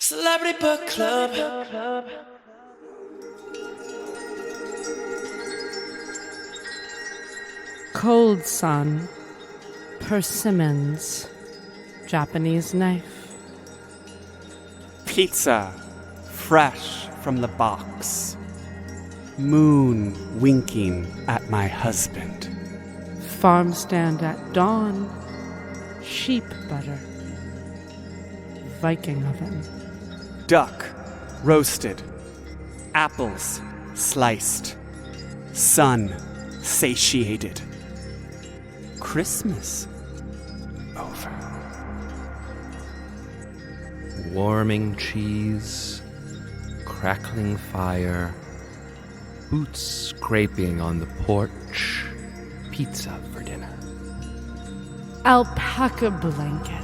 Celebrity Book Club. Cold Sun, Persimmons, Japanese knife. Pizza, fresh from the box. Moon winking at my husband. Farm stand at dawn, sheep butter. Viking oven. Duck, roasted. Apples, sliced. Sun, satiated. Christmas, over. Warming cheese, crackling fire, boots scraping on the porch, pizza for dinner. Alpaca blanket.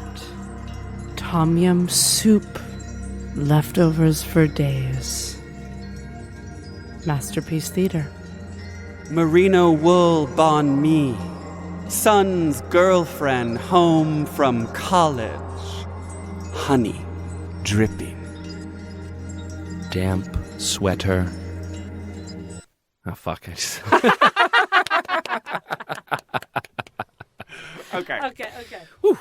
Tom yum soup. Leftovers for days. Masterpiece Theater. Merino wool banh mi. Son's girlfriend home from college. Honey dripping. Damp sweater. Oh, fuck it. Okay. Okay. Whew.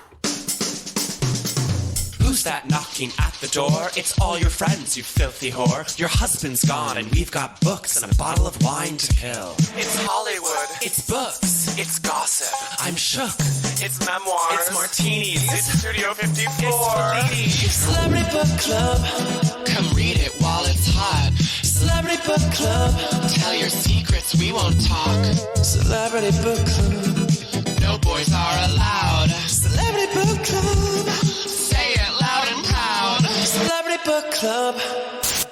Who's that knocking at the door? It's all your friends, you filthy whore. Your husband's gone and we've got books and a bottle of wine to kill. It's Hollywood. It's books. It's gossip. I'm shook. It's memoirs. It's martinis. It's Studio 54. It's Celebrity Book Club. Come read it while it's hot. Celebrity Book Club. Tell your secrets, we won't talk. Celebrity Book Club. No boys are allowed. Celebrity Book Club. Say it loud and proud. Celebrity Book Club.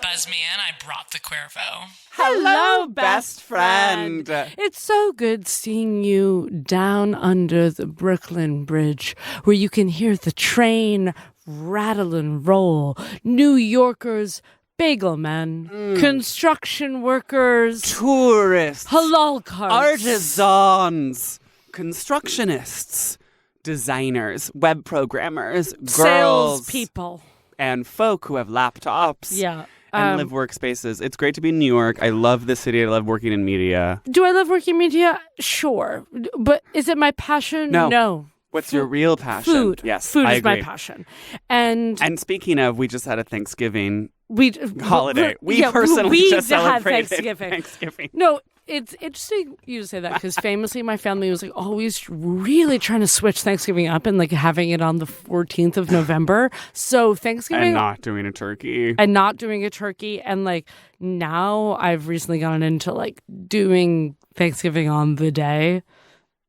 Buzz me in, I brought the Cuervo. Hello, best friend. It's so good seeing you down under the Brooklyn Bridge, where you can hear the train rattle and roll. New Yorkers, bagel men, construction workers, Tourists. halal carts, Artisans. Constructionists. Designers. Web programmers. Girls. salespeople. And folk who have laptops. Yeah. And live workspaces. It's great to be in New York. I love the city. I love working in media. Do I love working media? Sure. But is it my passion? No. What's your real passion? Food. Yes, Food I is my agree. passion. And speaking of, we just had a Thanksgiving we holiday. We yeah, personally we just had celebrated Thanksgiving. No, it's interesting you to say that because famously my family was like always really trying to switch Thanksgiving up and like having it on the 14th of November. So Thanksgiving and not doing a turkey. and not doing a turkey. And like now I've recently gotten into like doing Thanksgiving on the day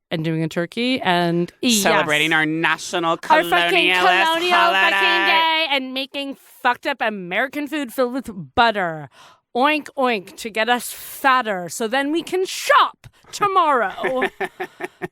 and doing a turkey and Celebrating yes, our national our colonialist fucking colonial holiday. fucking day and making fucked up American food filled with butter. Oink, oink, to get us fatter so then we can shop tomorrow.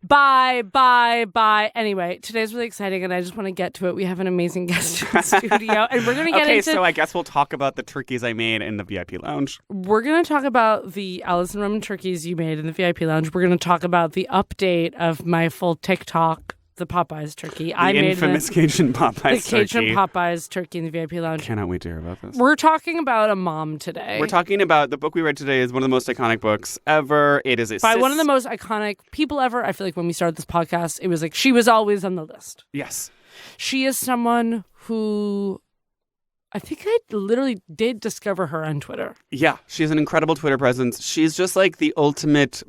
Bye. Anyway, today's really exciting and I just want to get to it. We have an amazing guest in the studio and we're going to get Okay, into... so I guess we'll talk about the turkeys I made in the VIP lounge. We're going to talk about the Alison Roman turkeys you made in the VIP lounge. We're going to talk about the update of my full TikTok, the Popeyes turkey. The infamous Cajun Popeyes the Cajun turkey. Popeyes turkey in the VIP lounge. Cannot wait to hear about this. We're talking about a mom today. We're talking about the book we read today is one of the most iconic books ever. It is a by one of the most iconic people ever. I feel like when we started this podcast, it was like she was always on the list. Yes. She is someone who I think I literally did discover her on Twitter. Yeah, she has an incredible Twitter presence. She's just like the ultimate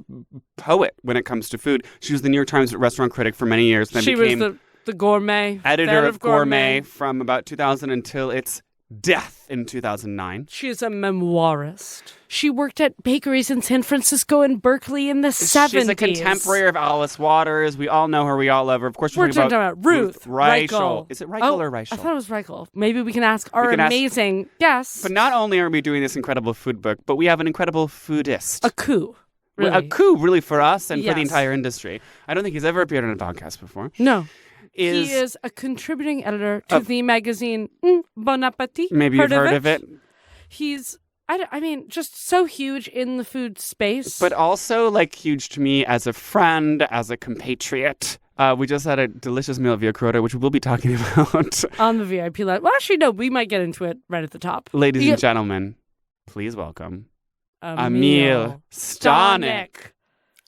poet when it comes to food. She was the New York Times restaurant critic for many years. Then She became was the gourmet editor of Gourmet from about 2000 until its death in 2009. She is a memoirist. She worked at bakeries in San Francisco and Berkeley in the 70s. She's a contemporary of Alice Waters. We all know her. We all love her. Of course, We're talking about Ruth Reichl. Is it Reichl or Reichl? I thought it was Reichl. Maybe we can ask our amazing guests. But not only are we doing this incredible food book, but we have an incredible foodist. A coup. Really. A coup, really, for us and for Yes. the entire industry. I don't think he's ever appeared on a podcast before. No. He is a contributing editor to the magazine Bon Appetit. Maybe you've heard of it. He's, I mean, just so huge in the food space. But also, like, huge to me as a friend, as a compatriot, We just had a delicious meal at Via Croda, which we will be talking about. On the VIP line. Well, actually, no, we might get into it right at the top. Ladies and gentlemen, please welcome Amiel Stanek.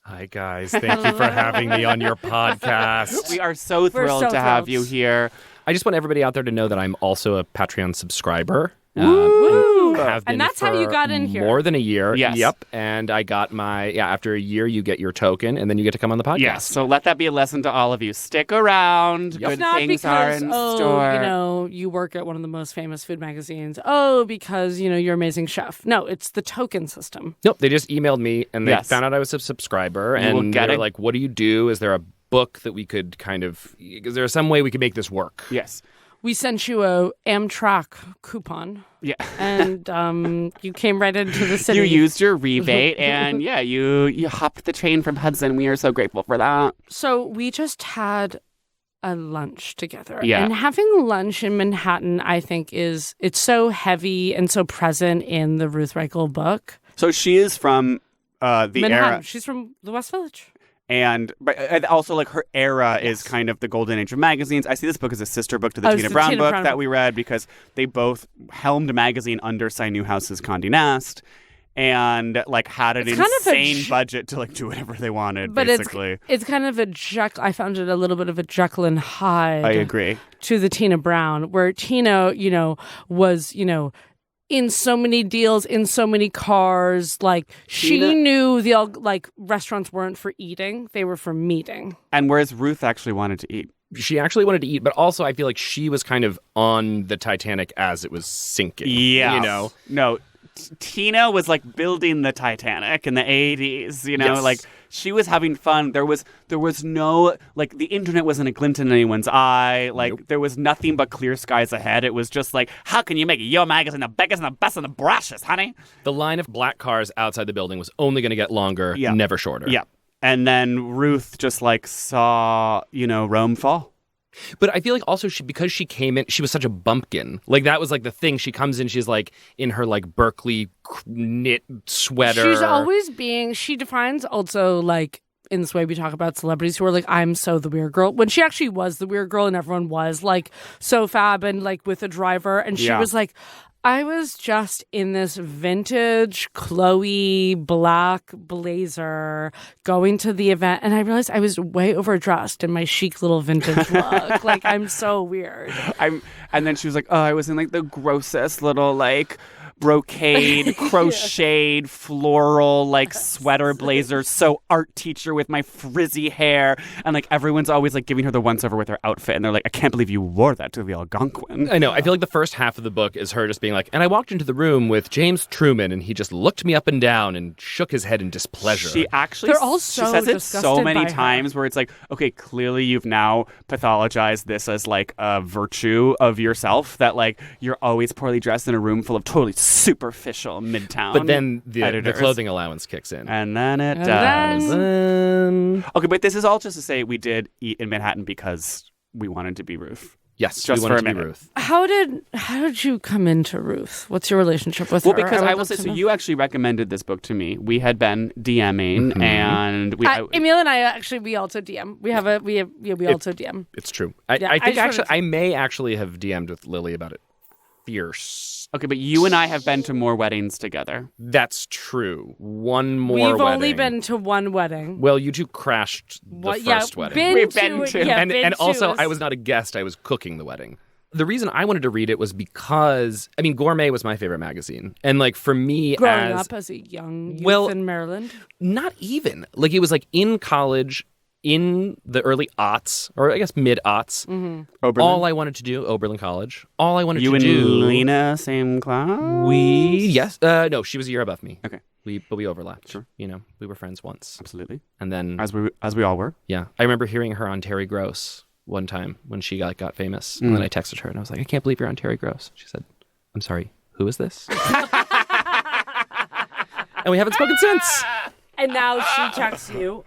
Hi, guys. Thank you for having me on your podcast. We are so thrilled to have you here. I just want everybody out there to know that I'm also a Patreon subscriber. Have and that's how you got in here. More than a year. Yes. Yep. And I got after a year, you get your token, and then you get to come on the podcast. Yes. So let that be a lesson to all of you. Stick around. Yep. Good It's not things because, are in store. you work at one of the most famous food magazines. Oh, because, you're an amazing chef. No, it's the token system. Nope. They just emailed me, and they Yes. found out I was a subscriber, You will and get they're it. like, what do you do? Is there a book that we could is there some way we could make this work? Yes. We sent you a Amtrak coupon, Yeah. and you came right into the city. You used your rebate, and you hopped the train from Hudson. We are so grateful for that. So we just had a lunch together. Yeah. And having lunch in Manhattan, I think it's so heavy and so present in the Ruth Reichl book. So she is from the Manhattan. era. She's from the West Village. But also, like, her era is kind of the golden age of magazines. I see this book as a sister book to the Oh, it's Tina the Brown Tina book Brown that book. we read because they both helmed a magazine under Cy Newhouse's Conde Nast and, like, had an It's kind of a insane budget to, like, do whatever they wanted, But basically. it's kind of I found it a little bit of a Jekyll and Hyde. I agree. To the Tina Brown, where Tina, was, in so many deals, in so many cars. Like, she knew restaurants weren't for eating, they were for meeting. And whereas Ruth actually wanted to eat. She actually wanted to eat, but also I feel like she was kind of on the Titanic as it was sinking. Yeah. No, Tina was, like, building the Titanic in the 80s, Yes. like, she was having fun. There was no, like, the internet wasn't a glint in anyone's eye. Like, Nope. there was nothing but clear skies ahead. It was just like, how can you make your magazine the biggest and the best and the brashest, honey? The line of black cars outside the building was only going to get longer, never shorter. Yeah. And then Ruth just, like, saw, Rome fall. But I feel like also because she came in, she was such a bumpkin. Like, that was, like, the thing. She comes in, she's, like, in her, like, Berkeley knit sweater. She's always she defines also, like, in this way we talk about celebrities who are like, I'm so the weird girl. When she actually was the weird girl and everyone was, like, so fab and, like, with a driver. And she was like, I was just in this vintage Chloe black blazer going to the event, and I realized I was way overdressed in my chic little vintage look. Like, I'm so weird. And then she was like, oh, I was in, like, the grossest little, like, brocade, crocheted, floral, like, sweater blazer, so art teacher with my frizzy hair. And, like, everyone's always, like, giving her the once over with her outfit. And they're like, I can't believe you wore that to the Algonquin. I know. I feel like the first half of the book is her just being like, and I walked into the room with James Truman, and he just looked me up and down and shook his head in displeasure. She actually They're all she so says it so disgusted many by her. times where it's like, okay, clearly you've now pathologized this as, like, a virtue of yourself that, like, you're always poorly dressed in a room full of totally superficial midtown But then the editors. clothing allowance kicks in. And then it And does. then- Okay, but this is all just to say we did eat in Manhattan because we wanted to be Ruth. Yes, Just we for wanted a to be minute. Ruth. How did you come into Ruth? What's your relationship with Well, her? because would I will love say, to so know. you actually recommended this book to me. We had been DMing, Mm-hmm. and Emil and I actually we also DM. We also DM. It's true. Yeah, I think just actually, wanted to- I may actually have DM'd with Lily about it. Fierce. Okay, but you and I have been to more weddings together. That's true. One more We've wedding. only been to one wedding. Well, you two crashed the first wedding. We've been to. and also, I was not a guest. I was cooking the wedding. The reason I wanted to read it was because, I mean, Gourmet was my favorite magazine. And, like, for me Growing up as a young youth in Maryland. Not even. Like, it was, like, in college, in the early aughts, or I guess mid-aughts. Mm-hmm. Oberlin? All I wanted to do, Oberlin College, all I wanted You to and do... Lena, same class? Yes. No, she was a year above me. Okay. But we overlapped. Sure. You know, we were friends once. Absolutely. And then... As we all were. Yeah. I remember hearing her on Terry Gross one time when she got famous. And then I texted her and I was like, I can't believe you're on Terry Gross. She said, I'm sorry, who is this? And we haven't spoken since. And now she texts you.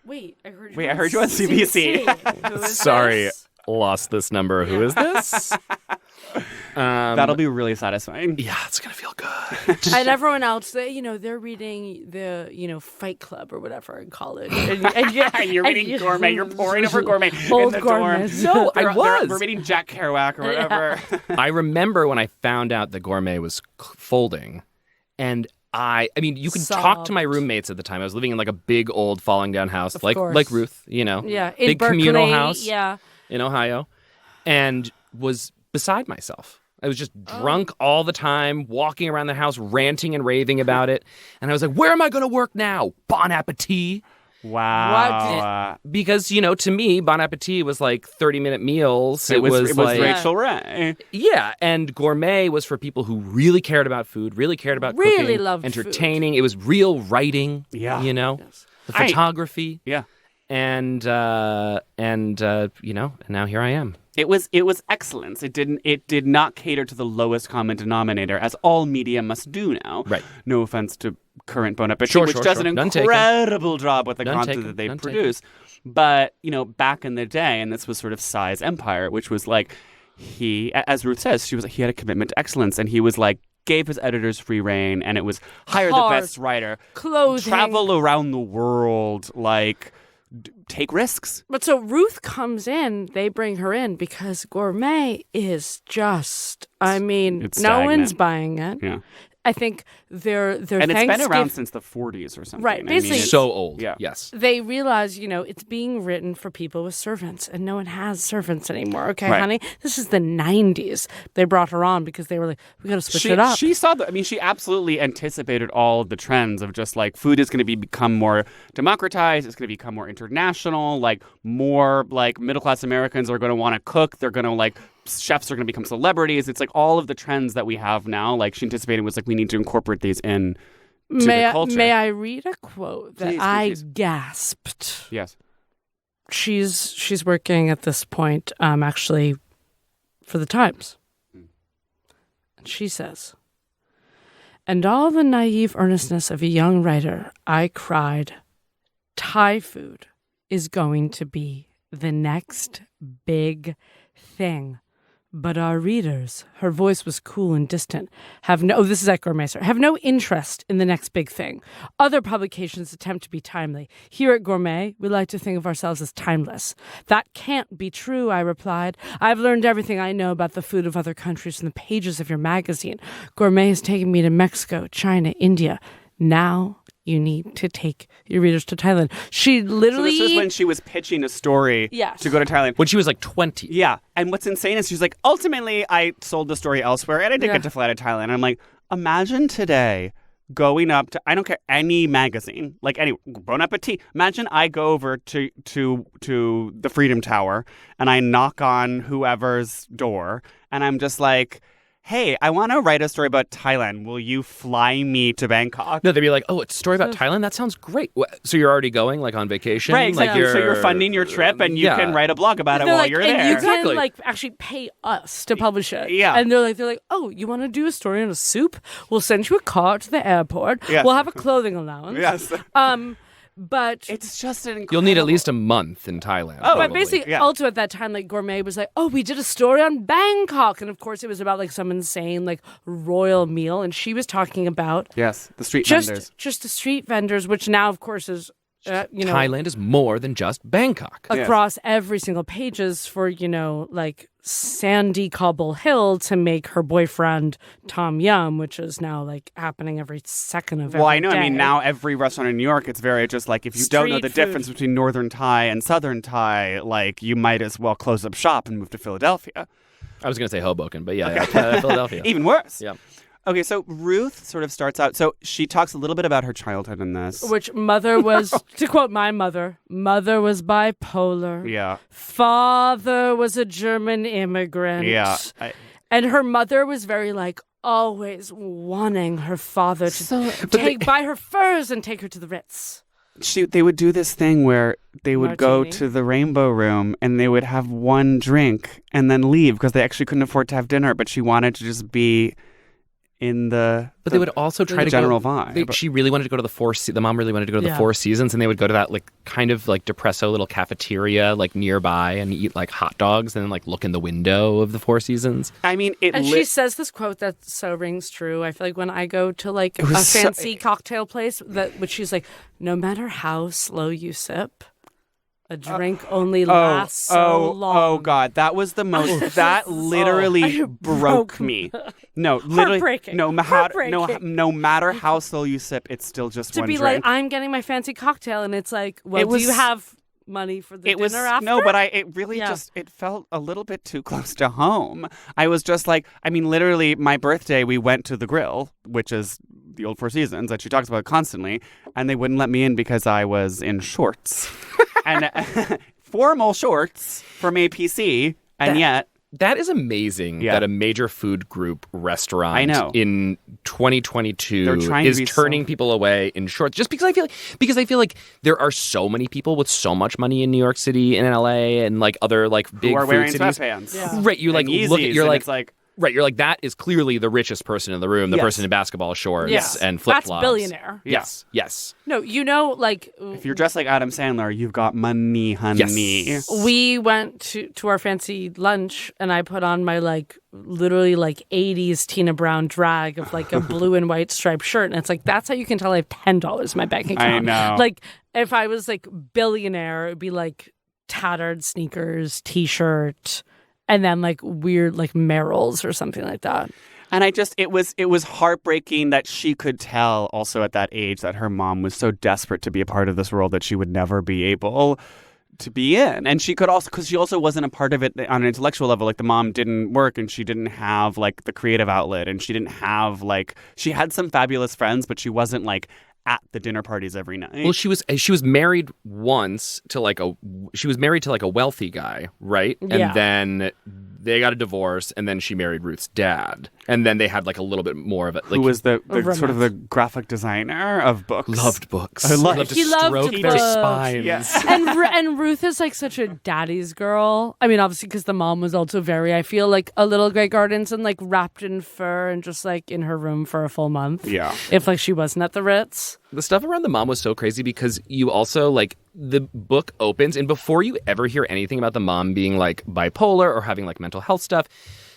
Wait, I heard you on CBC. Who is Sorry, this? lost this number. Who is this? That'll be really satisfying. Yeah, it's going to feel good. And everyone else, they're reading the, Fight Club or whatever in college. And You're reading Gourmet. You're pouring over Gourmet Old in the Gourmet. dorm. No, I was. We're reading Jack Kerouac or whatever. I remember when I found out that Gourmet was folding, and I mean, you could talk to my roommates at the time. I was living in like a big old falling down house, Of like course. Ruth, Yeah, in big Berkeley, communal house Yeah. in Ohio, and was beside myself. I was just drunk all the time, walking around the house, ranting and raving about it. And I was like, where am I going to work now? Bon Appetit. Wow. Because, to me, Bon Appetit was like 30-minute meals. It was like, Rachel Ray. Yeah, and Gourmet was for people who really cared about food, really cared about Really cooking, loved entertaining. It was real writing. Yeah. The photography. Yeah. And now here I am. It was excellence. It did not cater to the lowest common denominator, as all media must do now. Right. No offense to current Bon Appetit, Sure, which sure, does sure. an None taken. incredible job with the None content taken. that they None produce. But, back in the day, and this was sort of Psy's empire, which was like he, as Ruth says, he had a commitment to excellence, and he was like, gave his editors free reign, and it was hire the best writer, Clothing. travel around the world, like take risks. But so Ruth comes in, they bring her in because Gourmet is just, It's no stagnant. one's buying it. Yeah. I think their And it's been Thanksgiving- around since the 40s or something. Right, basically- it's- So old. Yeah. Yes. They realize, it's being written for people with servants, and no one has servants anymore. Okay, Right. honey? This is the 90s. They brought her on because they were like, we got to switch it up. She saw she absolutely anticipated all the trends of just like food is going to become more democratized. It's going to become more international. Like more like middle class Americans are going to want to cook. They're going to chefs are going to become celebrities. It's like all of the trends that we have now. Like she anticipated was like we need to incorporate these in to the culture. May I read a quote that Please, I please. gasped? Yes. She's working at this point, actually, for the Times. And she says, "And all the naive earnestness of a young writer, I cried, Thai food is going to be the next big thing. But our readers," her voice was cool and distant, this is at Gourmet, sir, "have no interest in the next big thing. Other publications attempt to be timely. Here at Gourmet, we like to think of ourselves as timeless." "That can't be true," I replied. "I've learned everything I know about the food of other countries from the pages of your magazine. Gourmet has taken me to Mexico, China, India. Now you need to take your readers to Thailand." She literally... So this was when she was pitching a story Yes. to go to Thailand. When she was like 20. Yeah. And what's insane is she's like, ultimately, I sold the story elsewhere and I did get to fly to Thailand. And I'm like, imagine today going up to, I don't care, any magazine, like any, Bon Appetit. Imagine I go over to the Freedom Tower and I knock on whoever's door and I'm just like, "Hey, I want to write a story about Thailand. Will you fly me to Bangkok?" No, they'd be like, "Oh, it's a story about Thailand? That sounds great." So you're already going like on vacation? Right, exactly. Like So you're funding your trip and you yeah. can write a blog about it They're while like, you're and there. you Exactly. can actually pay us to publish it. Yeah. And they're like, "Oh, you want to do a story on a soup? We'll send you a car to the airport. Yes. We'll have a clothing allowance." Yes. But It's just an incredible... You'll need at least a month in Thailand. but probably. basically, yeah. also at that time, Gourmet was like, "Oh, we did a story on Bangkok," and of course, it was about some insane royal meal, and she was talking about Yes, the street vendors. just the street vendors, which now, of course, is Thailand is more than just Bangkok. across every single pages for Sandy Cobble Hill to make her boyfriend Tom Yum, which is now happening every second of every Well, I know. day. I mean, now every restaurant in New York, it's very just if you don't know Street the food. difference between Northern Thai and Southern Thai, you might as well close up shop and move to Philadelphia. I was going to say Hoboken, but yeah, Philadelphia. Even worse. Yeah. Okay, so Ruth sort of starts out. So she talks a little bit about her childhood in this. Which mother was, to quote my mother was bipolar. Yeah. Father was a German immigrant. Yeah. And her mother was very always wanting her father to buy her furs and take her to the Ritz. They would do this thing where they would go Martini. to the Rainbow Room and they would have one drink and then leave because they actually couldn't afford to have dinner, but she wanted to just be in the But they would also try to general go, vibe. She really wanted to go to the mom really wanted to go to the Four Seasons, and they would go to that like kind of like depresso little cafeteria like nearby and eat like hot dogs and then like look in the window of the Four Seasons. I mean, she says this quote that so rings true. I feel like when I go to like a fancy cocktail place, which she's like, no matter how slow you sip, a drink only lasts so long. Oh God, that was the most. That literally broke me. No, literally, Heartbreaking. no matter how slow you sip, it's still just to one be drink. like, I'm getting my fancy cocktail, and it's like, well, do you have money for the dinner after? No, but it really just, it felt a little bit too close to home. I was just like, I mean, literally, my birthday, we went to the Grill, which is the old Four Seasons that she talks about constantly, and they wouldn't let me in because I was in shorts. And formal shorts from APC, and yet... That is amazing that a major food group restaurant in 2022 is turning people away in shorts. Just because I feel like there are so many people with so much money in New York City and in LA and like other like big who are food wearing cities. sweatpants. Yeah. Right, you like Yeezys, look at you're like right, you're like that is clearly the richest person in the room, the person in basketball shorts and flip-flops. That's billionaire. Yes. No, you know, like... if you're dressed like Adam Sandler, you've got money, honey. Yes. We went to our fancy lunch, and I put on my, like, literally, like, 80s Tina Brown drag of, like, a blue and white striped shirt. And it's like, that's how you can tell I have $10 in my bank account. I know. Like, if I was, like, billionaire, it would be, like, tattered sneakers, T-shirt... and then like weird like Merrells or something like that. And it was heartbreaking that she could tell also at that age that her mom was so desperate to be a part of this world that she would never be able to be in. And she could also, because she also wasn't a part of it on an intellectual level. Like the mom didn't work and she didn't have like the creative outlet and she didn't have like, she had some fabulous friends, but she wasn't like at the dinner parties every night. Well, she was married once to like a wealthy guy, right? And then they got a divorce, and then she married Ruth's dad, and then they had like a little bit more of it. Like, who was the sort of the graphic designer of books? Loved books. I loved. To He loved stroke their books. spines. Yes. And Ruth is like such a daddy's girl. I mean, obviously because the mom was also very, I feel like a little Grey Gardens and like wrapped in fur and just like in her room for a full month. Yeah. If like she wasn't at the Ritz. The stuff around the mom was so crazy because you also like the book opens and before you ever hear anything about the mom being like bipolar or having like mental health stuff,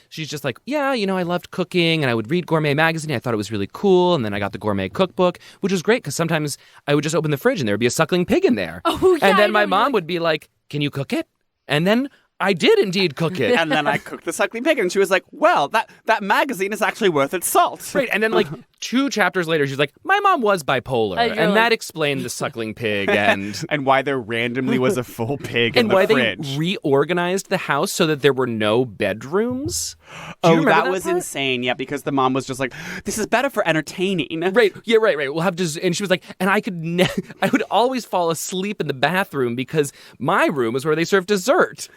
she's just like, yeah, you know, I loved cooking and I would read Gourmet magazine. I thought it was really cool. And then I got the Gourmet cookbook, which was great because sometimes I would just open the fridge and there would be a suckling pig in there. Oh, yeah, and then my I know, mom would be like, can you cook it? And then I did indeed cook it. And then I cooked the suckling pig, and she was like, well, that magazine is actually worth its salt. Right, and then like 2 chapters later, she's like, my mom was bipolar. And that explained the suckling pig and... and why there randomly was a full pig in and the why fridge. they reorganized the house so that there were no bedrooms. Do you remember that was part? insane. Yeah, because the mom was just like, this is better for entertaining. Right. Yeah, right. We'll have to... And she was like, and I would always fall asleep in the bathroom because my room was where they served dessert.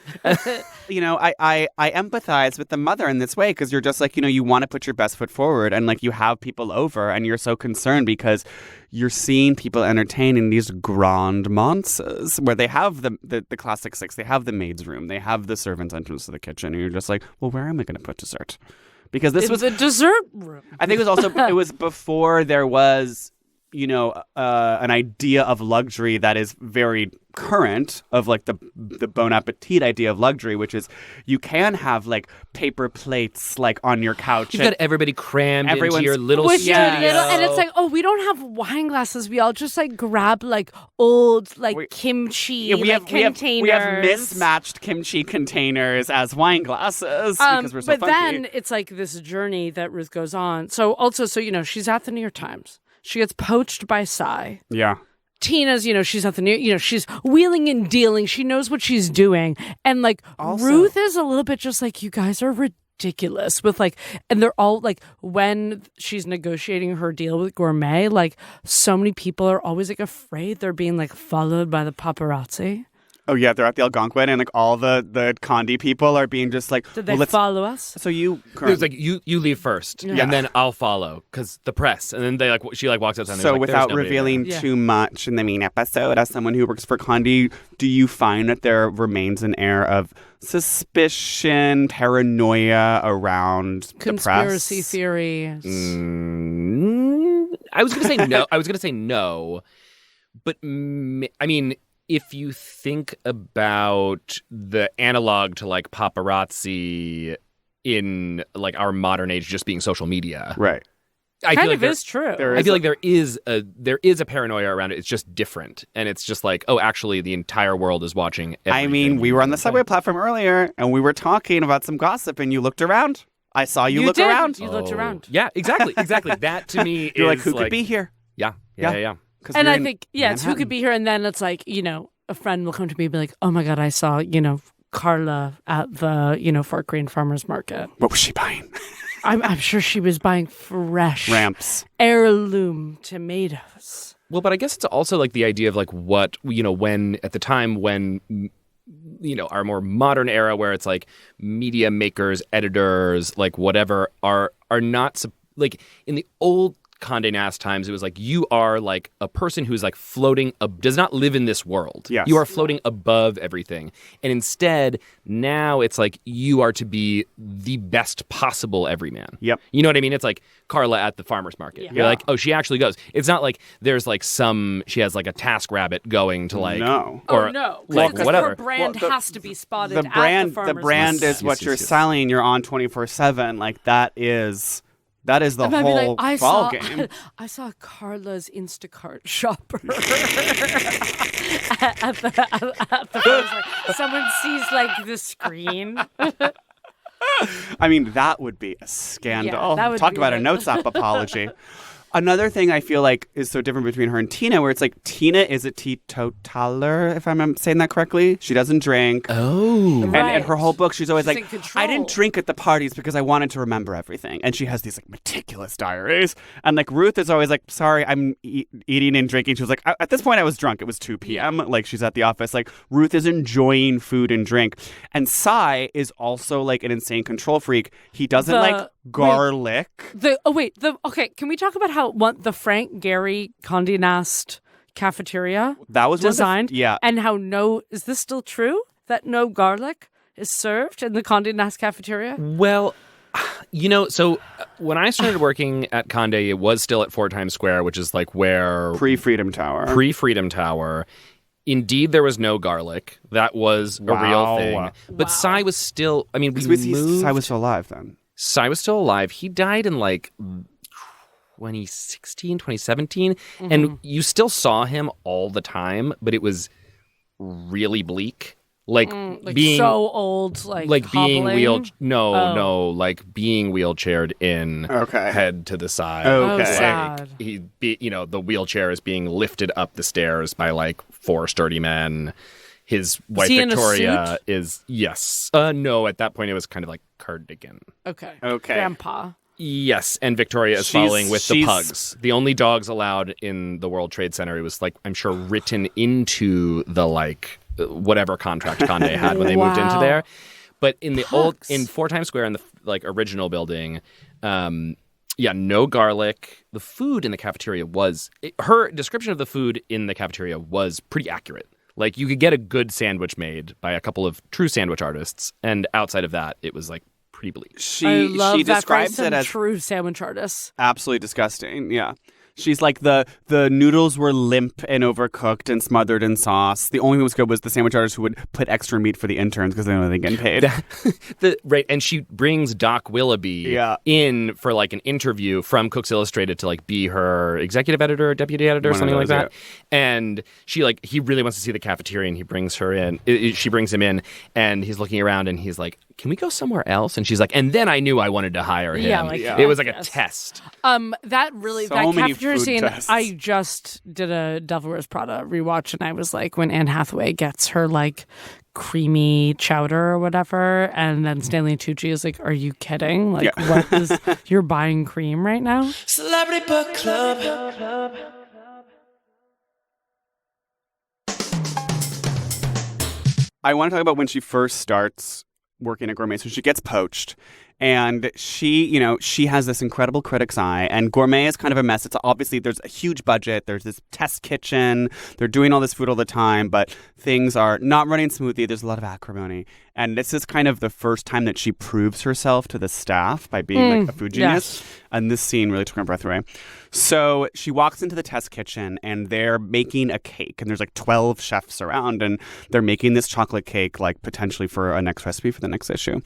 You know, I empathize with the mother in this way because you're just like, you know, you want to put your best foot forward and like you have people over and you're so concerned because you're seeing people entertaining these grand manses where they have the classic 6, they have the maid's room, they have the servant's entrance to the kitchen, and you're just like, well, where am I going to put dessert? Because this was the dessert room. I think it was also it was before there was, you know, an idea of luxury that is very current of like the Bon Appetit idea of luxury, which is you can have like paper plates like on your couch. You've got everybody crammed into your little With studio. your little, and it's like, oh, we don't have wine glasses. We all just like grab like old like kimchi containers. We have mismatched kimchi containers as wine glasses because we're so but funky. then it's like this journey that Ruth goes on. So also, you know, she's at the New York Times. She gets poached by Psy. Yeah. Tina's, you know, she's at the New, you know, she's wheeling and dealing. She knows what she's doing. And like Also, Ruth is a little bit just like, you guys are ridiculous with like, and they're all like, when she's negotiating her deal with Gourmet, like so many people are always like afraid they're being like followed by the paparazzi. Oh yeah, they're at the Algonquin, and like all the Condé people are being just like, Did they let's follow us? So you, It was like you leave first, Yeah. and then I'll follow because the press, and then she walks outside. And so like, without "There's nobody revealing there." too much in the main episode, as someone who works for Condé, do you find that there remains an air of suspicion, paranoia around Conspiracy the press? theories. I was gonna say no. I was gonna say no, but I mean, if you think about the analog to like paparazzi in like our modern age, just being social media, Right. I Kind feel of like is true. there I is feel like there is a paranoia around it. It's just different, and it's just like, oh, actually, the entire world is watching. I mean, we were on the everything. subway platform earlier, and we were talking about some gossip, and you looked around. I saw you look did. around. You looked around. Yeah, exactly. That to me You're is like, who could be here? Yeah. 'Cause And we're I in think, it's who could Manhattan. be here. And then it's like, a friend will come to me and be like, oh my God, I saw, Carla at the, Fort Greene Farmers Market. What was she buying? I'm sure she was buying fresh Ramps. heirloom tomatoes. Well, but I guess it's also like the idea of like what, when at the time when, our more modern era where it's like media makers, editors, like whatever are not like in the old Conde Nast times, it was like you are like a person who's like floating, does not live in this world. Yes. You are floating above everything. And instead, now it's like you are to be the best possible everyman. Yep. You know what I mean? It's like Carla at the farmer's market. Yeah. You're like, oh, she actually goes. It's not like there's like she has like a task rabbit going to like. No. Or no. like Because whatever. her brand Well, has to be spotted The brand, at the farmer's brand market. is what Yes, you're yes. selling. You're on 24/7. Like that is the And I'd be whole like, ball game. I saw Carla's Instacart shopper at the farmer's market. Someone sees like the screen. I mean, that would be a scandal. Yeah, that would Talk be about a the- notes app apology. Another thing I feel like is so different between her and Tina, where it's like Tina is a teetotaler, if I'm saying that correctly. She doesn't drink. Oh. And Right. in her whole book, she's always She's like, in control. I didn't drink at the parties because I wanted to remember everything. And she has these like meticulous diaries. And like Ruth is always like, sorry, I'm eating and drinking. She was like, at this point I was drunk. It was 2 p.m. Like she's at the office. Like Ruth is enjoying food and drink. And Sai is also like an insane control freak. He doesn't like garlic. Okay, can we talk about how the Frank Gehry Conde Nast cafeteria That was one of the- designed? yeah. And how is this still true? That no garlic is served in the Conde Nast cafeteria? Well, so when I started working at Condé, it was still at 4 Times Square, which is like where Pre-Freedom Tower. pre-Freedom Tower. Indeed, there was no garlic. That was a real Wow. thing. But Sai was still. I mean, we moved. Sai was still alive then. Sai was still alive. He died in like 2016, 2017. And you still saw him all the time, but it was really bleak. Like being so old, like being hobbling? like being wheelchaired in, Okay. head to the side. Okay. Oh, sad. The wheelchair is being lifted up the stairs by like 4 sturdy men. His wife he in a Victoria suit? is yes. No, at that point it was kind of like cardigan. Okay. Okay. Yes, and Victoria is She's- following with the she's- pugs. The only dogs allowed in the World Trade Center. It was like, I'm sure, written into the like whatever contract Condé had when they moved into Wow. there. But in the Pugs. in 4 Times Square in the like original building, no garlic. The food in the cafeteria her description of the food in the cafeteria was pretty accurate. Like you could get a good sandwich made by a couple of true sandwich artists, and outside of that, it was like pretty bleak. I love she that describes from it as true sandwich artists. absolutely disgusting. Yeah. She's like the noodles were limp and overcooked and smothered in sauce. The only thing that was good was the sandwich artist who would put extra meat for the interns because they know they're getting paid. Right, and she brings Doc Willoughby in for like an interview from Cooks Illustrated to like be her executive editor or deputy editor or One of something like those, that. And he really wants to see the cafeteria, and he brings her in. She brings him in, and he's looking around, and he's like, "Can we go somewhere else?" And she's like, "And then I knew I wanted to hire him." It was like a test. That really So that many cafeteria food scene. tests. I just did a Devil Wears Prada rewatch, and I was like, when Anne Hathaway gets her like creamy chowder or whatever, and then Stanley Tucci is like, "Are you kidding? Like, what is you're buying cream right now?" Celebrity Book Club. I want to talk about when she first starts working at Gourmet. So she gets poached. And she has this incredible critic's eye. And Gourmet is kind of a mess. It's obviously, there's a huge budget. There's this test kitchen. They're doing all this food all the time. But things are not running smoothly. There's a lot of acrimony. And this is kind of the first time that she proves herself to the staff by being like a food genius. Yes. And this scene really took my breath away. So she walks into the test kitchen and they're making a cake. And there's like 12 chefs around. And they're making this chocolate cake, like potentially for a next recipe for the next issue.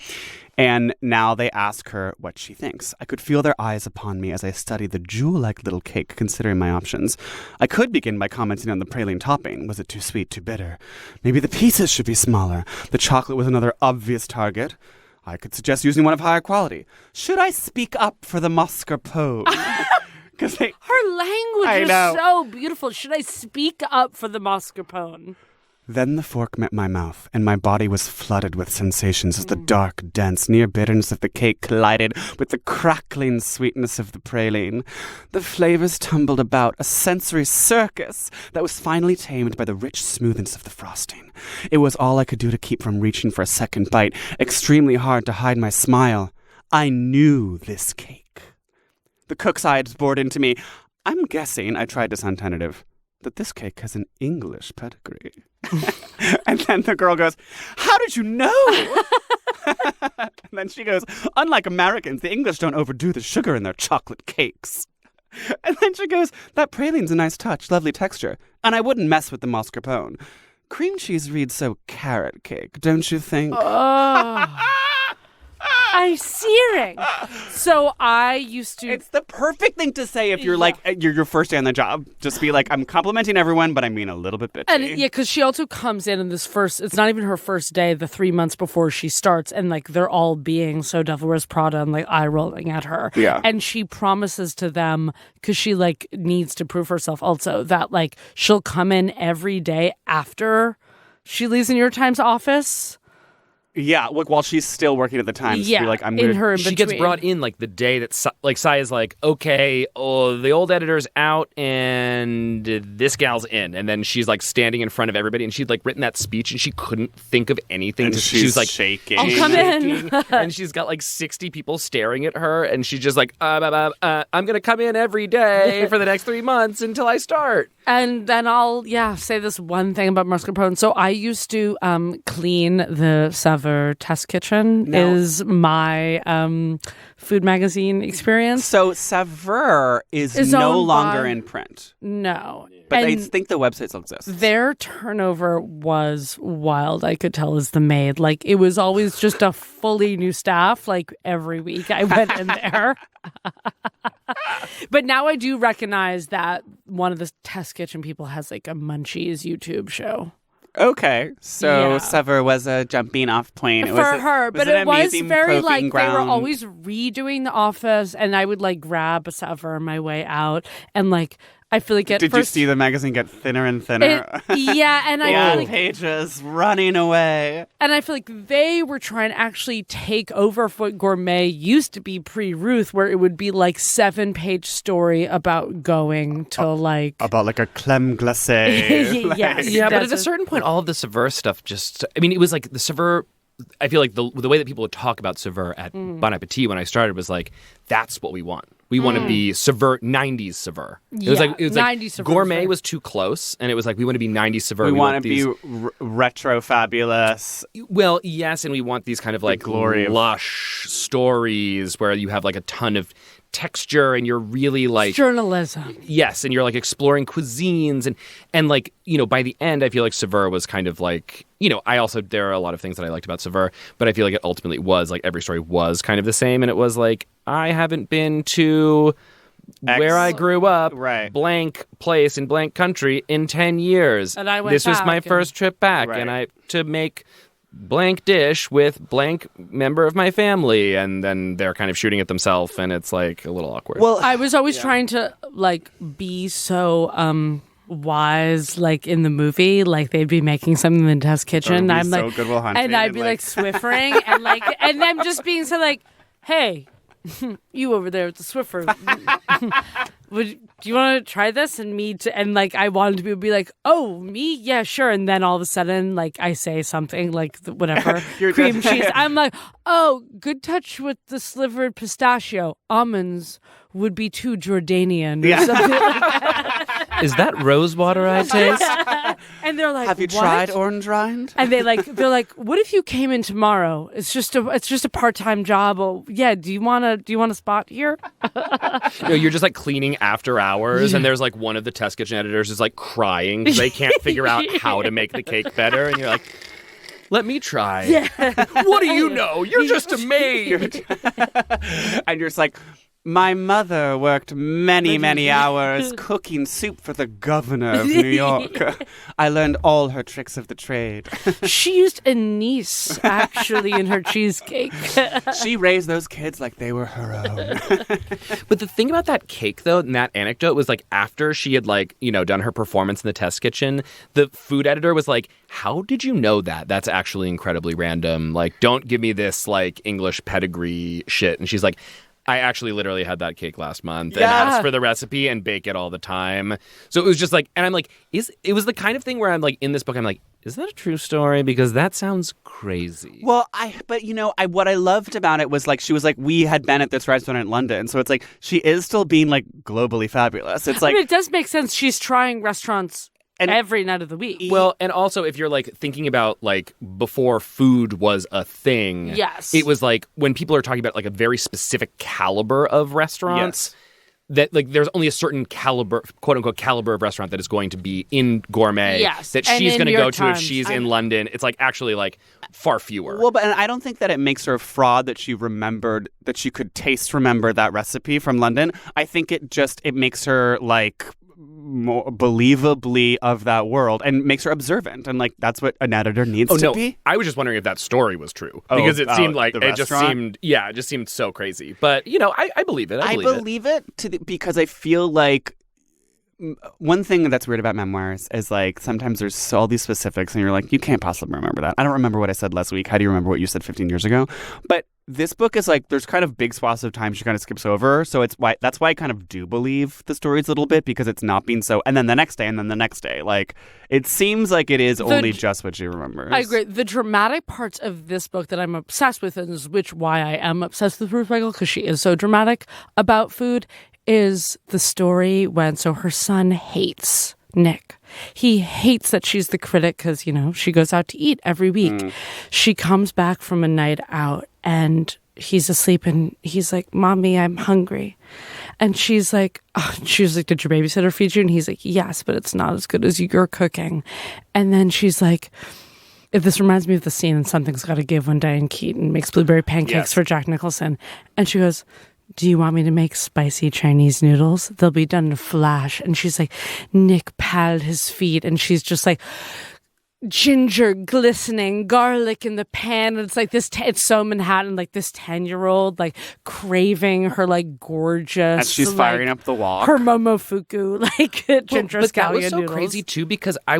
And now they ask her what she thinks. I could feel their eyes upon me as I studied the jewel-like little cake, considering my options. I could begin by commenting on the praline topping. Was it too sweet, too bitter? Maybe the pieces should be smaller. The chocolate was another obvious target. I could suggest using one of higher quality. Should I speak up for the mascarpone? Her language is so beautiful. Should I speak up for the mascarpone? Then the fork met my mouth, and my body was flooded with sensations as the dark, dense, near bitterness of the cake collided with the crackling sweetness of the praline. The flavors tumbled about, a sensory circus that was finally tamed by the rich smoothness of the frosting. It was all I could do to keep from reaching for a second bite, extremely hard to hide my smile. I knew this cake. The cook's eyes bored into me. I'm guessing, I tried to sound tentative, that this cake has an English pedigree. And then the girl goes, how did you know? And then she goes, unlike Americans, the English don't overdo the sugar in their chocolate cakes. And then she goes, that praline's a nice touch, lovely texture. And I wouldn't mess with the mascarpone. Cream cheese reads so carrot cake, don't you think? I'm searing. So I used to... It's the perfect thing to say if you're like, you're your first day on the job. Just be like, I'm complimenting everyone, but I mean a little bit bitchy. And because she also comes in this first, it's not even her first day, the 3 months before she starts, and like they're all being so Devil Wears Prada and like eye rolling at her. Yeah. And she promises to them, because she like needs to prove herself also, that like she'll come in every day after she leaves the New York Times office. Yeah, like while she's still working at the Times. Yeah, like, I'm in gonna... her in She gets brought in like the day that Sai is like, okay, the old editor's out and this gal's in. And then she's like standing in front of everybody and she'd like written that speech and she couldn't think of anything. She was like shaking. I'll come in. And she's got like 60 people staring at her and she's just like, I'm going to come in every day for the next 3 months until I start. And then I'll, say this one thing about mascarpone. So I used to clean the Saveur test kitchen is my food magazine experience. So Saveur is no longer in print. No. But I think the website still exists. Their turnover was wild, I could tell, as the maid. Like, it was always just a fully new staff. Like, every week I went in there. But now I do recognize that one of the test kitchen people has, like, a Munchies YouTube show. Okay, so Saveur was a jumping off point. For her, but it was very like ground. They were always redoing The Office, and I would like grab a Saveur on my way out, and like I feel like at Did first, you see the magazine get thinner and thinner? And I feel like pages running away. And I feel like they were trying to actually take over what Gourmet used to be pre-Ruth, where it would be like 7-page story about going to about like a crème glacée. Yes. Yeah, but at a certain point, all of the Saveur stuff it was like the Saveur. I feel like the way that people would talk about Saveur at Bon Appetit when I started was like, that's what we want. We want to be Saveur, 90s Saveur. It was like 90s Saveur. Gourmet was too close, and it was like, we want to be 90s Saveur. We want to be retro fabulous. Well, yes, and we want these kind of like lush stories where you have like a ton of texture and you're really like journalism. Yes, and you're like exploring cuisines and like, by the end I feel like Saveur was kind of like, there are a lot of things that I liked about Saveur, but I feel like it ultimately was like every story was kind of the same, and it was like, I haven't been to where I grew up, blank place in blank country in 10 years. And I went This was my first trip back, and I to make blank dish with blank member of my family, and then they're kind of shooting at themselves, and it's like a little awkward. Well, I was always trying to like be so wise, like in the movie, like they'd be making something in the test kitchen. I'm like, Good Will Hunting, and I'd be like Swiffering, and like, and them just being so like, hey, you over there with the Swiffer, do you want to try this? And and like, I wanted to be like, oh, me? Yeah, sure. And then all of a sudden, like, I say something like whatever, cream cheese. I'm like, oh, good touch with the slivered pistachio. Almonds would be too Jordanian or something like that. Is that rose water I taste? And they're like, have you what? tried orange rind? And they're like, what if you came in tomorrow? It's just a part-time job. Oh, yeah. Do you want a spot here? You're just like cleaning after hours, and there's like one of the test kitchen editors is like crying because they can't figure out how to make the cake better, and you're like, let me try. Yeah. What do you know? You're just a maid. And you're just like, my mother worked many hours cooking soup for the governor of New York. I learned all her tricks of the trade. She used anise, actually, in her cheesecake. She raised those kids like they were her own. But the thing about that cake, though, and that anecdote was like after she had like, done her performance in the test kitchen, the food editor was like, how did you know that? That's actually incredibly random. Like, don't give me this like English pedigree shit. And she's like, I actually literally had that cake last month and asked for the recipe and bake it all the time. So it was just like, and I'm like, it was the kind of thing where I'm like, in this book, I'm like, is that a true story? Because that sounds crazy. Well, what I loved about it was like, she was like, we had been at this restaurant in London. So it's like, she is still being like globally fabulous. It's like, it does make sense. She's trying restaurants every night of the week. Well, and also if you're like thinking about like before food was a thing, yes, it was like when people are talking about like a very specific caliber of restaurants, that like there's only a certain caliber, quote unquote caliber of restaurant that is going to be in Gourmet that she's going to go to if she's in London. It's like actually like far fewer. Well, but and I don't think that it makes her a fraud that she remembered that she could remember that recipe from London. I think it makes her like more believably of that world and makes her observant, and like that's what an editor needs to be. I was just wondering if that story was true because it seemed like it just seemed so crazy. But I believe it. I believe it because I feel like one thing that's weird about memoirs is like sometimes there's all these specifics and you're like, you can't possibly remember that. I don't remember what I said last week. How do you remember what you said 15 years ago? But this book is like, there's kind of big swaths of time she kind of skips over. So that's why I kind of do believe the stories a little bit, because it's not being so, and then the next day, and then the next day. Like, it seems like it is only just what she remembers. I agree. The dramatic parts of this book that I'm obsessed with, and is why I am obsessed with Ruth Reichl, because she is so dramatic about food, is the story when, so her son hates Nick. He hates that she's the critic because, she goes out to eat every week. She comes back from a night out and he's asleep and he's like, Mommy, I'm hungry. And she's like, did your babysitter feed you? And he's like, yes, but it's not as good as you're cooking. And then she's like, this reminds me of the scene in Something's Gotta Give when Diane Keaton makes blueberry pancakes for Jack Nicholson. And she goes, do you want me to make spicy Chinese noodles? They'll be done in a flash. And she's like, Nick patted his feet. And she's just like, ginger glistening, garlic in the pan. And it's like this, it's so Manhattan, like this 10-year-old, like craving her like gorgeous. And she's firing up the wok. Her momofuku, like ginger scallion that was so noodles. crazy too, because I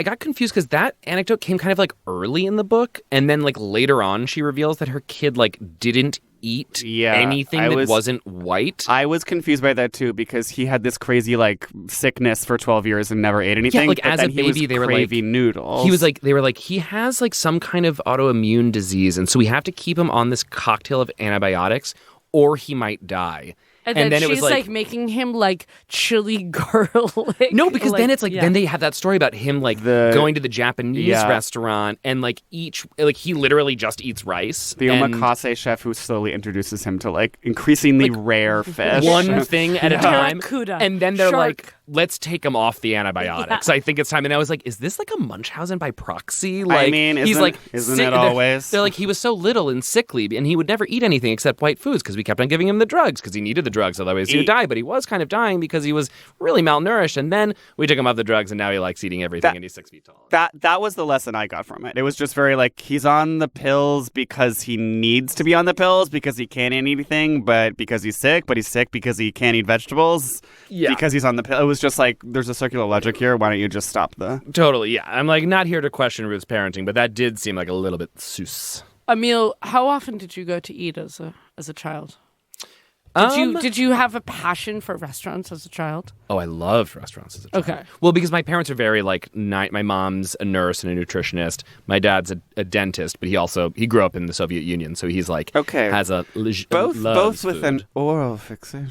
got confused because that anecdote came kind of like early in the book. And then like later on, she reveals that her kid like didn't eat anything that wasn't white. I was confused by that too, because he had this crazy like sickness for 12 years and never ate anything. Yeah, like as a baby, they were like noodles. They were like, he has like some kind of autoimmune disease, and so we have to keep him on this cocktail of antibiotics or he might die. And then she's it was like making him like chili garlic. No, because then it's like then they have that story about him like going to the Japanese restaurant and like he literally just eats rice. The omakase chef who slowly introduces him to like increasingly rare fish. One thing at a time. Barracuda. And then they're like, let's take him off the antibiotics. I think it's time. And I was like, is this like a Munchausen by proxy? Like, I mean, isn't it always? They're like, he was so little and sickly and he would never eat anything except white foods because we kept on giving him the drugs because he needed the drugs, otherwise he would die. But he was kind of dying because he was really malnourished. And then we took him off the drugs, and now he likes eating everything, and he's 6 feet tall. That was the lesson I got from it. It was just very like, he's on the pills because he needs to be on the pills because he can't eat anything, but because he's sick because he can't eat vegetables. Yeah, because he's on the pill. It was just like, there's a circular logic here. Why don't you just stop the? Totally. Yeah, I'm like not here to question Ruth's parenting, but that did seem like a little bit sus. Amiel, how often did you go to eat as a child? Did you have a passion for restaurants as a child? Oh, I loved restaurants as a child. Okay. Well, because my parents are very my mom's a nurse and a nutritionist. My dad's a dentist, but he grew up in the Soviet Union, so he's like has a both with food. an oral fixation.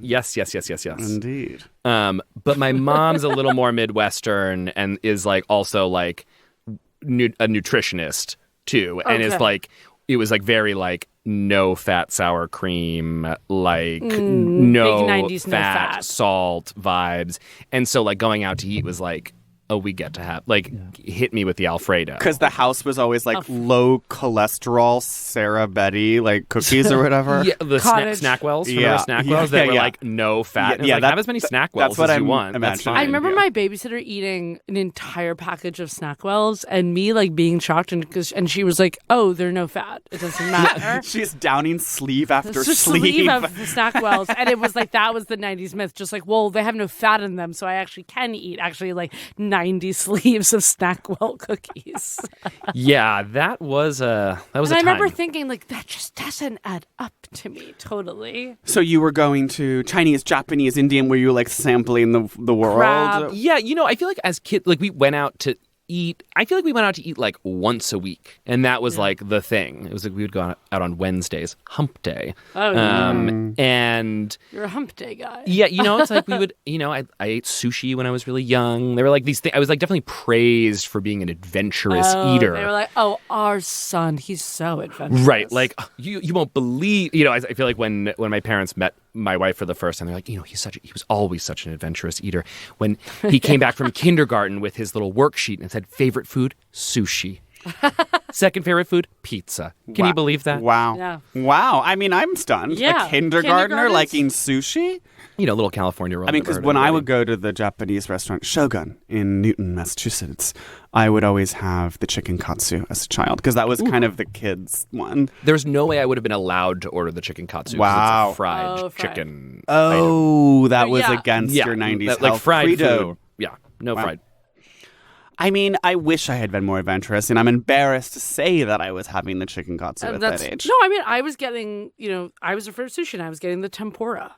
Yes. Indeed. But my mom's a little more Midwestern and is like also like a nutritionist too, and is like it was like very like no fat sour cream, like no big 90s, no fat. salt vibes. And so like going out to eat was like, oh, we get to have like hit me with the Alfredo. Because the house was always like low cholesterol Sarah Betty like cookies or whatever. Yeah, the Snackwells. Remember Snackwells that were like no fat? Yeah, have as many Snackwells as you want. That's fine. I remember my babysitter eating an entire package of Snackwells and me like being shocked and she was like, "Oh, they're no fat. It doesn't matter." She's downing sleeve after sleeve of Snackwells, and it was like that was the 90s myth. Just like, well, they have no fat in them, so I actually can eat like 90 sleeves of Snackwell cookies. Yeah, that was a I time. remember thinking like that just doesn't add up to me totally. So you were going to Chinese, Japanese, Indian, were you like sampling the world? Crab. Yeah, I feel like as kids, like we went out to eat. I feel like we went out to eat like once a week, and that was like the thing. It was like we would go out on Wednesdays, Hump Day. Oh, yeah. And You're a Hump Day guy. yeah, it's like we would. I ate sushi when I was really young. There were like these things. I was like definitely praised for being an adventurous eater. They were like, "Oh, our son, he's so adventurous." Right, like you won't believe. I feel like when my parents met my wife for the first time, they're like, he was always such an adventurous eater. When he came back from kindergarten with his little worksheet and said, favorite food, sushi. Second favorite food, pizza. Can you believe that? Wow. Yeah. Wow. I mean, I'm stunned. Yeah. A kindergartner Kindergartens? liking sushi? Little California roll. I mean, because when I would go to the Japanese restaurant Shogun in Newton, Massachusetts, I would always have the chicken katsu as a child because that was kind of the kids' one. There's no way I would have been allowed to order the chicken katsu. Wow. It's a fried fried. chicken. Oh, that was Yeah. against your 90s like health fried credo. food. Yeah, no Wow. fried. I mean, I wish I had been more adventurous, and I'm embarrassed to say that I was having the chicken katsu at that age. No, I mean, I was getting, I was referred to sushi and I was getting the tempura.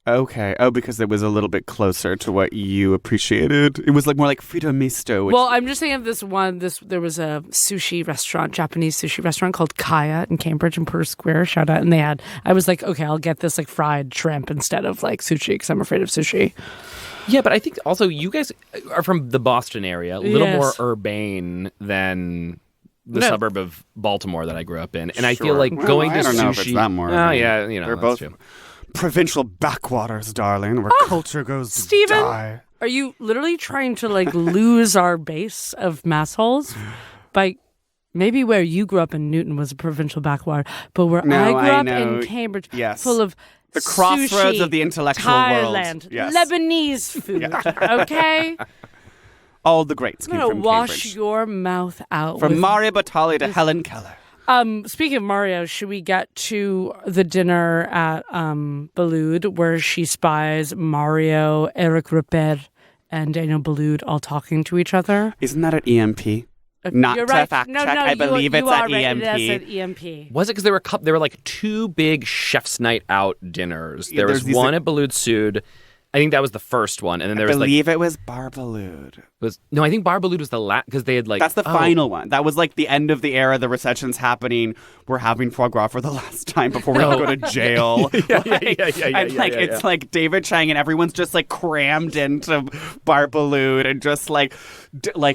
Okay. Oh, because it was a little bit closer to what you appreciated. It was like more like Frito Misto. Which... Well, I'm just thinking of this one. There was a sushi restaurant, Japanese sushi restaurant called Kaya in Cambridge in Purse Square. Shout out. And I was like, okay, I'll get this like fried shrimp instead of like sushi because I'm afraid of sushi. Yeah, but I think also you guys are from the Boston area, a little Yes. more urbane than the No. suburb of Baltimore that I grew up in. And I feel Sure. like Well, going to I don't sushi. know if it's that more Oh, urbane. yeah, They're that's both true. provincial backwaters, darling, where culture goes to Steven? die. Are you literally trying to like lose our base of mass holes by maybe where you grew up in Newton was a provincial backwater, but where No, I grew I up know. in Cambridge, Yes. full of The crossroads sushi, of the intellectual world. Thailand, Yes. Lebanese food. Okay, All the greats I'm came gonna from wash Cambridge. your mouth out. From with... Mario Batali to Helen Keller. Speaking of Mario, should we get to the dinner at Balud where she spies Mario, Eric Ripper, and Daniel Balud all talking to each other? Isn't that at EMP? Not You're to right. fact No, check. no, I believe you it's are at right. EMP. It is at EMP. Was it because there were like two big chef's night out dinners? Yeah, There was there's these, one like- at Balud Sud. I think that was the first one, and then there I was like believe it was Barbalud. I think Bar Balud was the last because they had like That's the final one. That was like the end of the era. The recession's happening. We're having foie gras for the last time before we go to jail. Yeah, And like it's like David Chang and everyone's just like crammed into Barbalud and just like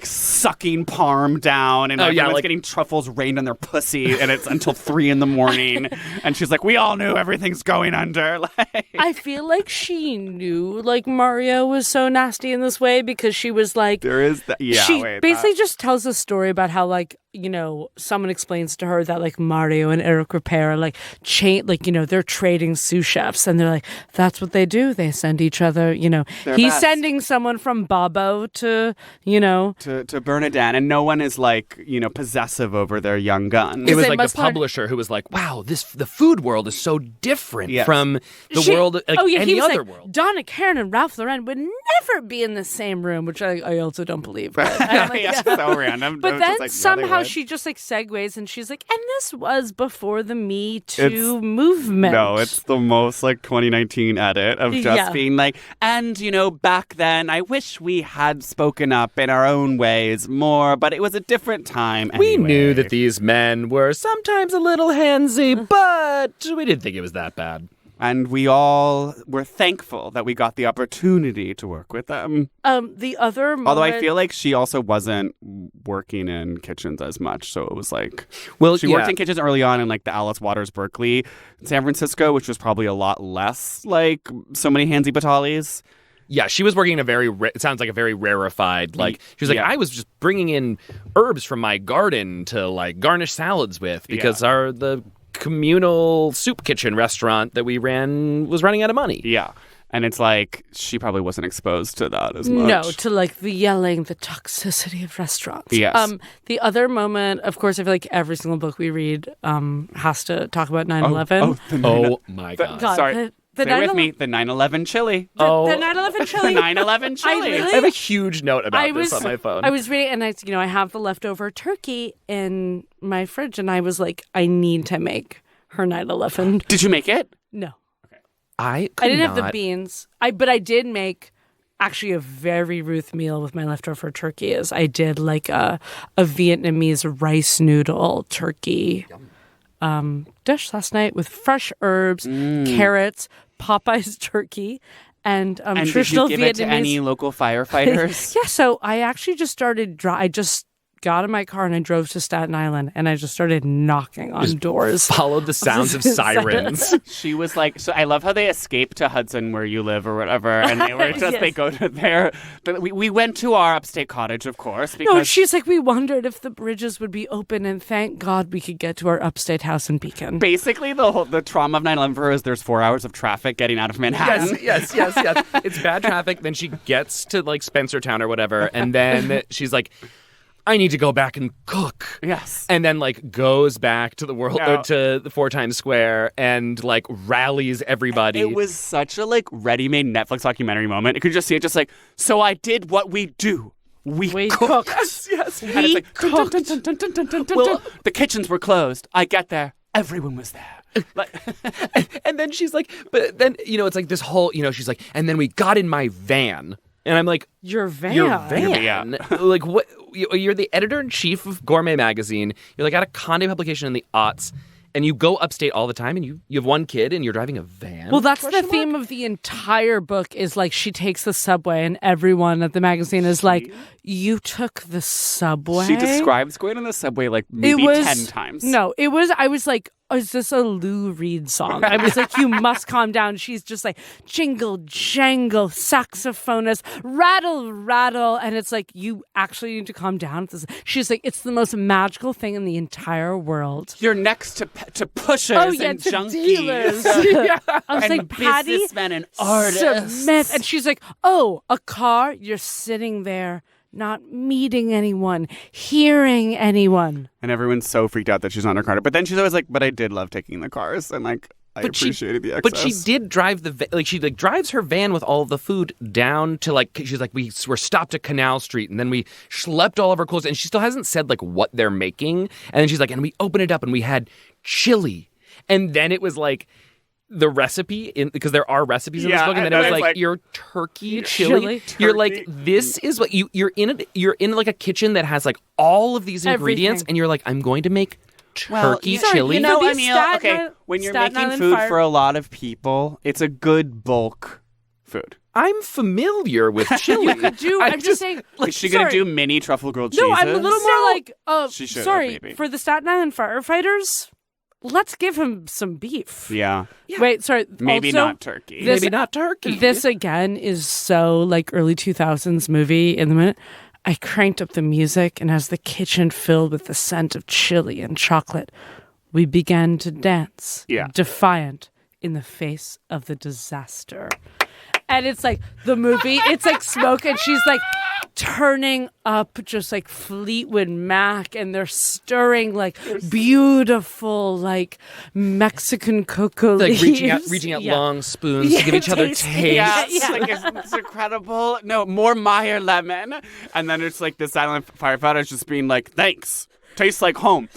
sucking parm down and everyone's getting truffles rained on their pussy and it's until 3 a.m. and she's like, we all knew everything's going under. Like, I feel like she knew like Mario was so nasty in this way because she was like there is that. Yeah, she wait, basically just tells a story about how like someone explains to her that like Mario and Eric Ripper are like they're trading sous chefs and they're like that's what they do, they send each other Their he's best. sending someone from Babbo to to burn it down, and no one is like possessive over their young gun. It was they like the must learn- publisher who was like, "Wow, the food world is so different Yes. from the world, like he any was other like, world." Donna Karan and Ralph Lauren would never be in the same room, which I also don't believe. But I'm like, yeah, so random. But It was then just like, yeah, somehow they how she just like segues and she's like, and this was before the Me Too movement. No, it's the most like 2019 edit of just being like, and back then I wish we had spoken up in our own ways more, but it was a different time anyway. We knew that these men were sometimes a little handsy, but we didn't think it was that bad. And we all were thankful that we got the opportunity to work with them. The other moment... Although I feel like she also wasn't working in kitchens as much. So it was like... Well, she worked in kitchens early on in like the Alice Waters Berkeley, San Francisco, which was probably a lot less like so many handsy batalis. Yeah, she was working in it sounds like a very rarefied, like, she was like, I was just bringing in herbs from my garden to like garnish salads with because the communal soup kitchen restaurant that we ran was running out of money. Yeah. And it's like, she probably wasn't exposed to that as much. No, to like the yelling, the toxicity of restaurants. Yes. The other moment, of course, I feel like every single book we read has to talk about 9/11. Oh my God. Sorry. Stay with me. The 9/11 chili. The 9/11 chili. The 9/11 chili. I have a huge note about this on my phone. I was reading, and I have the leftover turkey in my fridge, and I was like, I need to make her 9/11. Did you make it? No. I didn't have the beans. But I did make actually a very Ruth meal with my leftover turkey. I did like a Vietnamese rice noodle turkey dish last night with fresh herbs, carrots, Popeye's turkey, and traditional did you give Vietnamese. It to any local firefighters? Yeah, so I actually just started. I just got in my car and I drove to Staten Island and I just started knocking on doors. Followed the sounds of sirens. She was like, so I love how they escaped to Hudson where you live or whatever, and they were just they go to their. We went to our upstate cottage, of course. Because no, she's like, we wondered if the bridges would be open, and thank God we could get to our upstate house in Beacon. Basically, the trauma of 9/11 for her is there's 4 hours of traffic getting out of Manhattan. Yes. It's bad traffic. Then she gets to like Spencertown or whatever, and then she's like, I need to go back and cook. Yes. And then like goes back to to the 4 Times Square and like rallies everybody. It was such a like ready-made Netflix documentary moment. You could just see it just like, so I did what we do. We cooked. Yes. And it's like, cooked. Well, the kitchens were closed. I get there. Everyone was there. And then she's like, but then, it's like this whole, she's like, and then we got in my van. And I'm like, Your van? Yeah. Like, what? You're the editor-in-chief of Gourmet magazine. You're like at a Condé publication in the aughts. And you go upstate all the time, and you have one kid, and you're driving a van? Well, that's the theme of the entire book is, like, she takes the subway, and everyone at the magazine is like, you took the subway? She describes going on the subway, like, maybe 10 times. No, I was like, is this a Lou Reed song? I was like, you must calm down. She's just like, jingle, jangle, saxophonist, rattle, rattle. And it's like, you actually need to calm down. She's like, it's the most magical thing in the entire world. You're next to pushers and to junkies. Dealers. I was and like, Patty, businessmen and artists. Smith. And she's like, oh, a car? You're sitting there, not meeting anyone, hearing anyone. And everyone's so freaked out that she's on her car. But then she's always like, but I did love taking the cars. And like, I appreciated the excess. But she did drive she like drives her van with all of the food down to like, she's like, we were stopped at Canal Street and then we schlepped all of our clothes, and she still hasn't said like what they're making. And then she's like, and we opened it up and we had chili. And then it was like, the recipe because there are recipes in this book, and then it was like your turkey chili. You're like, this is what you're in like a kitchen that has like all of these ingredients, and you're like, I'm going to make turkey chili. When you're making food for a lot of people, it's a good bulk food. I'm familiar with chili. I'm just saying. Is she going to do mini truffle grilled cheeses? No, I'm a little more like, she should for the Staten Island firefighters, let's give him some beef. Yeah. Wait, sorry. Maybe also, not turkey. Maybe not turkey. This, again, is so, like, early 2000s movie in the minute. I cranked up the music, and as the kitchen filled with the scent of chili and chocolate, we began to dance, defiant, in the face of the disaster. And it's like the movie, it's like smoke, and she's like turning up just like Fleetwood Mac, and they're stirring like beautiful like Mexican cocoa leaves. Like reaching out long spoons to give each other taste. It's incredible. No, more Meyer lemon. And then it's like the silent firefighter's just being like, thanks. Tastes like home.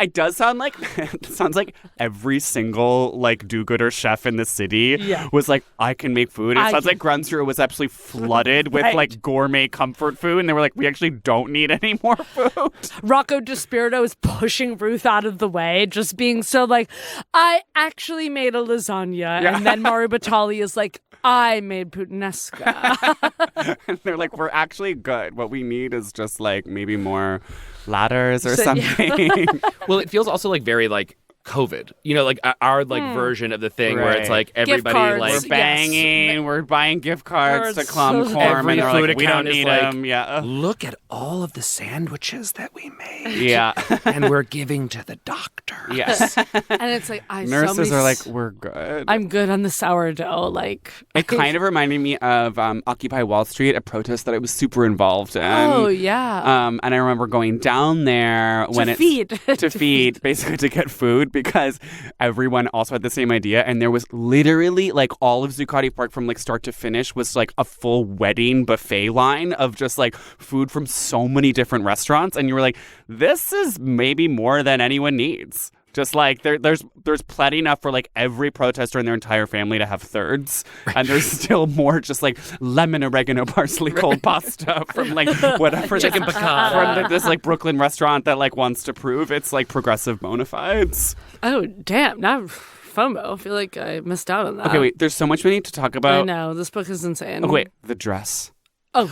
It does sound like it sounds like every single like do-gooder chef in the city was like, I can make food. It sounds like Grunsrud was absolutely flooded with like gourmet comfort food, and they were like, we actually don't need any more food. Rocco DiSpirito is pushing Ruth out of the way, just being so like, I actually made a lasagna, and then Mario Batali is like, I made puttanesca. And they're like, we're actually good. What we need is just like maybe more ladders or something. Well, it feels also like very like COVID, you know, like our like version of the thing where it's like everybody cards. like We're banging, we're buying gift cards to Clum So Corm, and they're Every like, we don't food account is need like, them. Yeah. look at all of the sandwiches that we made. Yeah. And we're giving to the doctor. Yes. And it's like, Nurses are like, we're good. I'm good on the sourdough. Like, It kind of reminded me of Occupy Wall Street, a protest that I was super involved in. oh yeah, And I remember going down there to feed, to feed, basically to get food, because everyone also had the same idea. And there was literally like all of Zuccotti Park from like start to finish was like a full wedding buffet line of just like food from so many different restaurants. And you were like, this is maybe more than anyone needs. Just like there's plenty enough for like every protester and their entire family to have thirds, and there's still more just like lemon, oregano, parsley, cold pasta from like whatever Chicken piccata. from this like Brooklyn restaurant that like wants to prove it's like progressive bona fides. oh damn, now FOMO. I feel like I missed out on that. Okay, wait. There's so much we need to talk about. I know this book is insane. Okay, wait. The dress. Oh,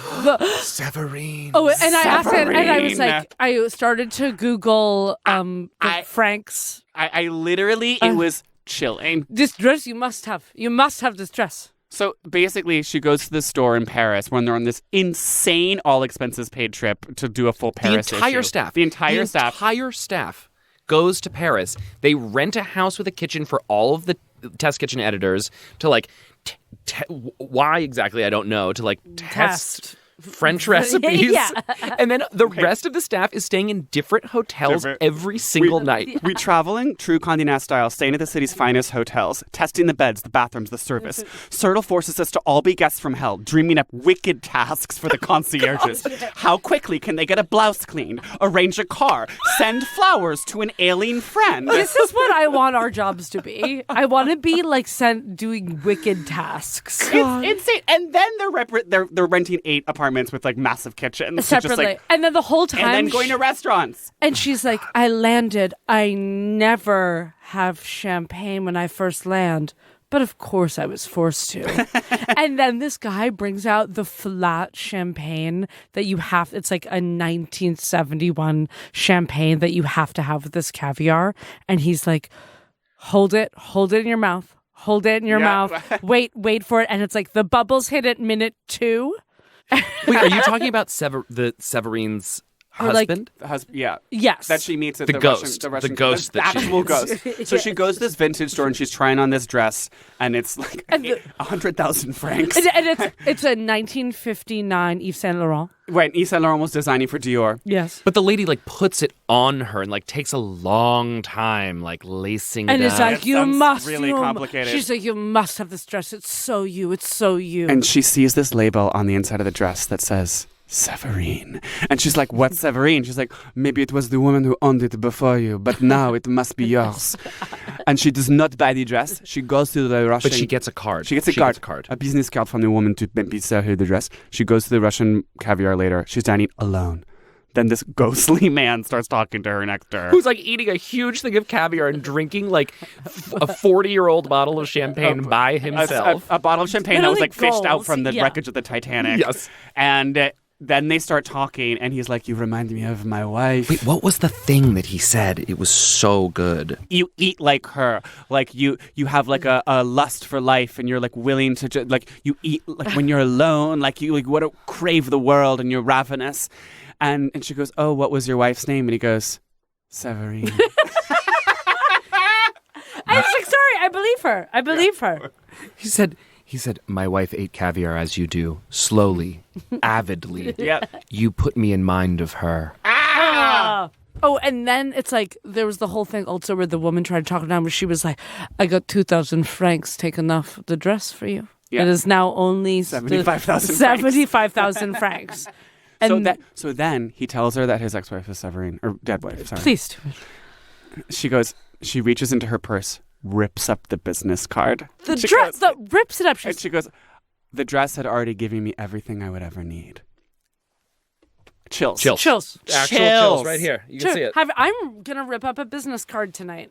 Severine. oh, and I asked it, and I was Severine. like, I started to Google Frank's. I literally it was chilling. This dress you must have. You must have this dress. So basically, she goes to the store in Paris when they're on this insane, all expenses paid trip to do a full Paris The entire issue. staff. The entire staff. The entire staff goes to Paris. They rent a house with a kitchen for all of the test kitchen editors to like why exactly I don't know, to like test French recipes. Yeah. And then the rest of the staff is staying in different hotels every single night. We traveling true Conde Nast style, staying at the city's finest hotels, testing the beds, the bathrooms, the service. Sertle forces us to all be guests from hell, dreaming up wicked tasks for the concierges. How quickly can they get a blouse cleaned, arrange a car, send flowers to an ailing friend? This is what I want our jobs to be. I want to be like doing wicked tasks. It's insane. And then they're renting 8 apartments with like massive kitchens. So Separately. Just, like, and then the whole time. and then going to restaurants. And she's like, I landed. I never have champagne when I first land. But of course I was forced to. And then this guy brings out the flat champagne that you have. It's like a 1971 champagne that you have to have with this caviar. And he's like, hold it in your mouth. Hold it in your mouth. Wait for it. And it's like the bubbles hit at minute 2. Wait, are you talking about the Severine's Or, like, husband? Yeah. Yes. That she meets at The the ghost. Russian The ghost the that she actual meets. ghost. So she goes to this vintage store and she's trying on this dress, and it's like 100,000 francs. and it's a 1959 Yves Saint Laurent. When Yves Saint Laurent was designing for Dior. Yes. But the lady like puts it on her and like takes a long time like lacing it And it's up. like, you sounds must. really you complicated. She's like, you must have this dress. It's so you. It's so you. And she sees this label on the inside of the dress that says Severine. And she's like, what's Severine? She's like, maybe it was the woman who owned it before you, but now it must be yours. And she does not buy the dress. She goes to the Russian... But she gets a card. She gets a card. A business card from the woman to maybe sell her the dress. She goes to the Russian caviar later. She's dining alone. Then this ghostly man starts talking to her next to her. Who's like eating a huge thing of caviar and drinking like a 40-year-old bottle of champagne by himself. A bottle of champagne that was like fished out Goals, from the yeah. wreckage of the Titanic. Yes. And then they start talking, and he's like, you remind me of my wife. Wait, what was the thing that he said? It was so good. You eat like her. Like you have like a lust for life, and you're like willing to like you eat like when you're alone, like you like want to crave the world, and you're ravenous. And she goes, oh, what was your wife's name? And he goes, Severine. I was like, sorry, I believe her. He said, my wife ate caviar as you do, slowly, avidly. Yeah. You put me in mind of her. Oh, and then it's like there was the whole thing also where the woman tried to talk her down, where she was like, I got 2,000 francs taken off the dress for you. Yeah. It is now only 75,000 francs. 75,000 francs. And So then he tells her that his ex-wife is Severine, or dead wife, sorry. please do it. She reaches into her purse, rips up the business card. The dress that rips it up. And she goes, the dress had already given me everything I would ever need. Chills. Chills. Actual chills right here. You can see it. I'm going to rip up a business card tonight.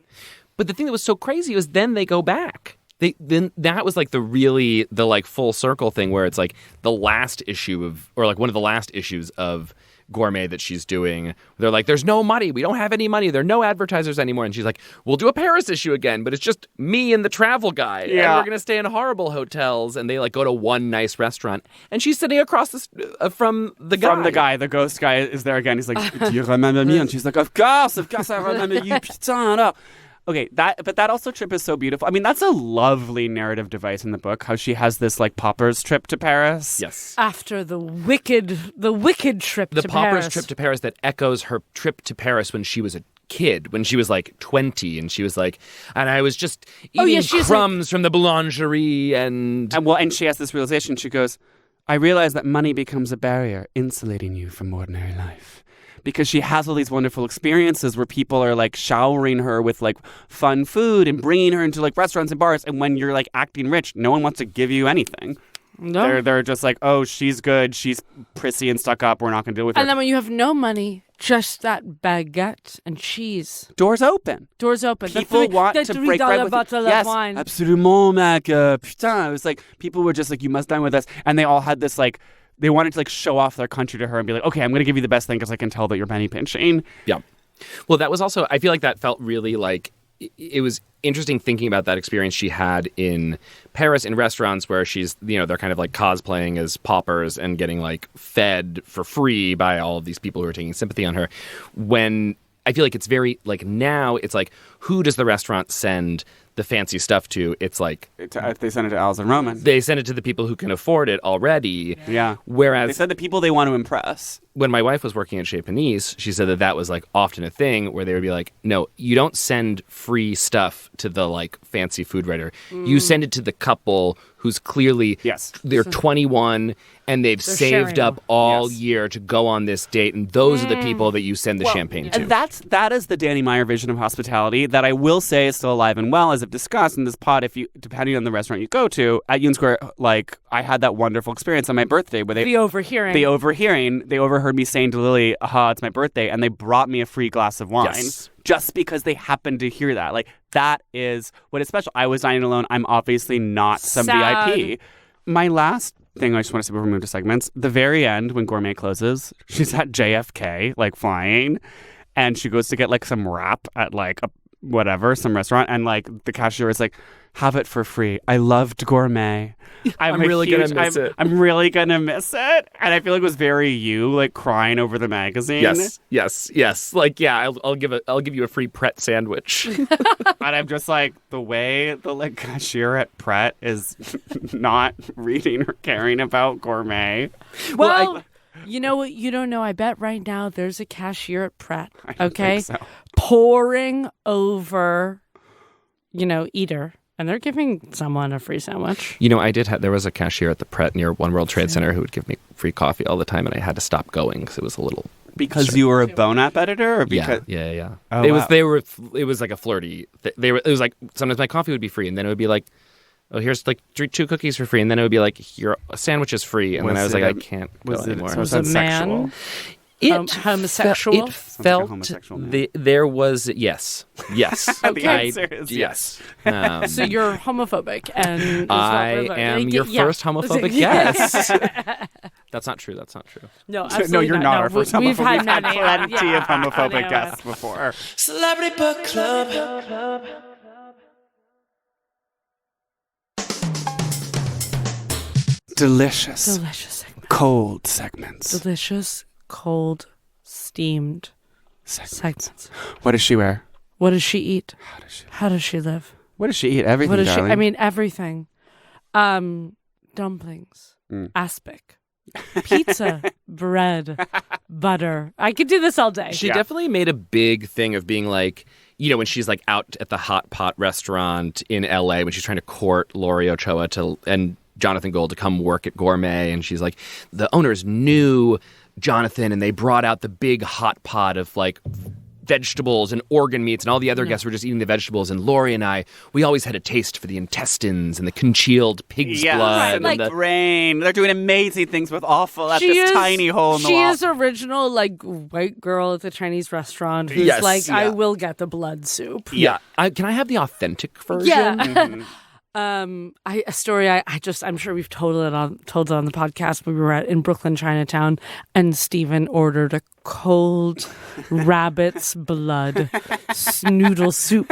But the thing that was so crazy was then they go back. Then that was like the like full circle thing where it's like the last issue of, or like one of the last issues of Gourmet that she's doing. They're like, there's no money. We don't have any money. There are no advertisers anymore. And she's like, we'll do a Paris issue again, but it's just me and the travel guy. Yeah. And we're going to stay in horrible hotels. And they like go to one nice restaurant. And she's sitting across from the guy. From the guy. The ghost guy is there again. He's like, do you remember me? And she's like, of course I remember you. Putain. Oh. Okay, but that also trip is so beautiful. I mean, that's a lovely narrative device in the book, how she has this like Popper's trip to Paris. Yes. After the wicked trip to Paris. The Popper's trip to Paris that echoes her trip to Paris when she was a kid, when she was like 20, and she was like, and I was just eating crumbs from the boulangerie and she has this realization. She goes, I realize that money becomes a barrier, insulating you from ordinary life. Because she has all these wonderful experiences where people are like showering her with like fun food and bringing her into like restaurants and bars. And when you're like acting rich, no one wants to give you anything. No. They're just like, oh, she's good. She's prissy and stuck up. We're not going to deal with her. And then when you have no money, just that baguette and cheese. Doors open. People want to break bread with bottle yes, of wine. Absolument, mec. Putain. It was like people were just like, you must dine with us. And they all had this like, they wanted to like show off their country to her and be like, okay, I'm going to give you the best thing because I can tell that you're penny pinching. Yeah. Well, that was also, I feel like that felt really like, it was interesting thinking about that experience she had in Paris in restaurants where she's, they're kind of like cosplaying as paupers and getting like fed for free by all of these people who are taking sympathy on her. When I feel like it's very like now it's like, who does the restaurant send the fancy stuff to? It's like they send it to Al's and Roman. They send it to the people who can afford it already. Yeah. Whereas they said the people they want to impress. When my wife was working at Chez Panisse, she said that was like often a thing where they would be like, no, you don't send free stuff to the like fancy food writer. You send it to the couple who's clearly they're 21 and they've saved up all year to go on this date, and those are the people that you send the champagne to. And that is the Danny Meyer vision of hospitality that I will say is still alive and well, as I've discussed in this pod. If you, depending on the restaurant you go to at Union Square, like I had that wonderful experience on my birthday where they overheard me saying to Lily, "Aha, it's my birthday," and they brought me a free glass of wine. Yes. Just because they happened to hear that. Like, that is what is special. I was dining alone. I'm obviously not some VIP. My last thing I just want to say before we move to segments, the very end when Gourmet closes, she's at JFK, like flying, and she goes to get like some wrap at like some restaurant, and like the cashier is like, have it for free. I loved Gourmet. I'm really going to miss it. I'm really going to miss it. And I feel like it was very you, like crying over the magazine. Yes. Like, yeah, I'll give you a free Pret sandwich. And I'm just like, the way the like cashier at Pret is not reading or caring about Gourmet. Well, you know what? You don't know. I bet right now there's a cashier at Pret, okay, pouring over, Eater. And they're giving someone a free sandwich. There was a cashier at the Pret near One World Trade Center who would give me free coffee all the time, and I had to stop going because it was a little... Because you were a Bon Appetit editor? Or because... Yeah. Oh, it was like a flirty... It was like, sometimes my coffee would be free, and then it would be like, oh, here's like 2 cookies for free, and then it would be like, your sandwich is free, and then I was like, I can't go anymore. Was it a man? Homosexual? It felt there was yes. The answer is yes. So you're homophobic, and I am your first homophobic guest. That's not true. No, absolutely no, you're not our first homophobic. We've had plenty of homophobic guests before. Celebrity Book Club. Delicious segments. Cold segments. Delicious, cold, steamed segments. What does she wear? What does she eat? How does she live? What does she eat? Everything, what does darling. I mean, everything. Dumplings, aspic, pizza, bread, butter. I could do this all day. She definitely made a big thing of being like, when she's like out at the hot pot restaurant in LA when she's trying to court Laurie Ochoa and Jonathan Gold to come work at Gourmet, and she's like, the owner's new Jonathan, and they brought out the big hot pot of like vegetables and organ meats, and all the other guests were just eating the vegetables. And Lori and I, we always had a taste for the intestines and the congealed pig's blood. and and the the, brain. They're doing amazing things with offal at this tiny hole in the wall. She is original, like, white girl at the Chinese restaurant who's Yes, like, I yeah. will get the blood soup. yeah. Can I have the authentic version? Yeah. A story I'm sure we've told it on the podcast. We were in Brooklyn, Chinatown, and Stephen ordered a cold rabbit's blood noodle soup.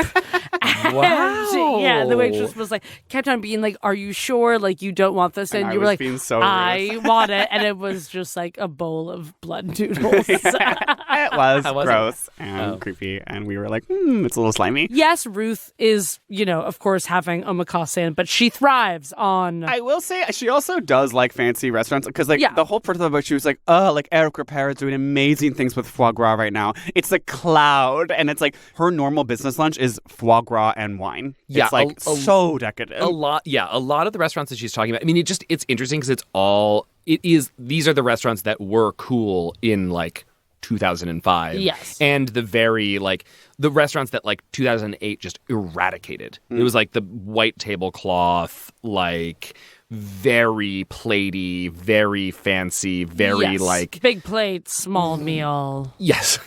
Wow. Yeah, the waitress was like, kept on being like, "Are you sure? Like, you don't want this?" And I you were was like, being so "I want it," and it was just like a bowl of blood noodles. It was How was it? gross and creepy, and we were like, it's a little slimy. Yes, Ruth is, of course, having omakase, but she thrives on. I will say she also does like fancy restaurants because like Yeah. the whole part of the book she was like, like Eric Ripera is doing amazing things with foie gras right now. It's a cloud, and it's like her normal business lunch is foie gras and wine. Yeah, it's like so decadent. A lot of the restaurants that she's talking about. I mean, it's interesting because these are the restaurants that were cool in like 2005. Yes. And the very like the restaurants that like 2008 just eradicated. It was like the white tablecloth, like very platey, very fancy, very Yes. like big plate, small meal. yes.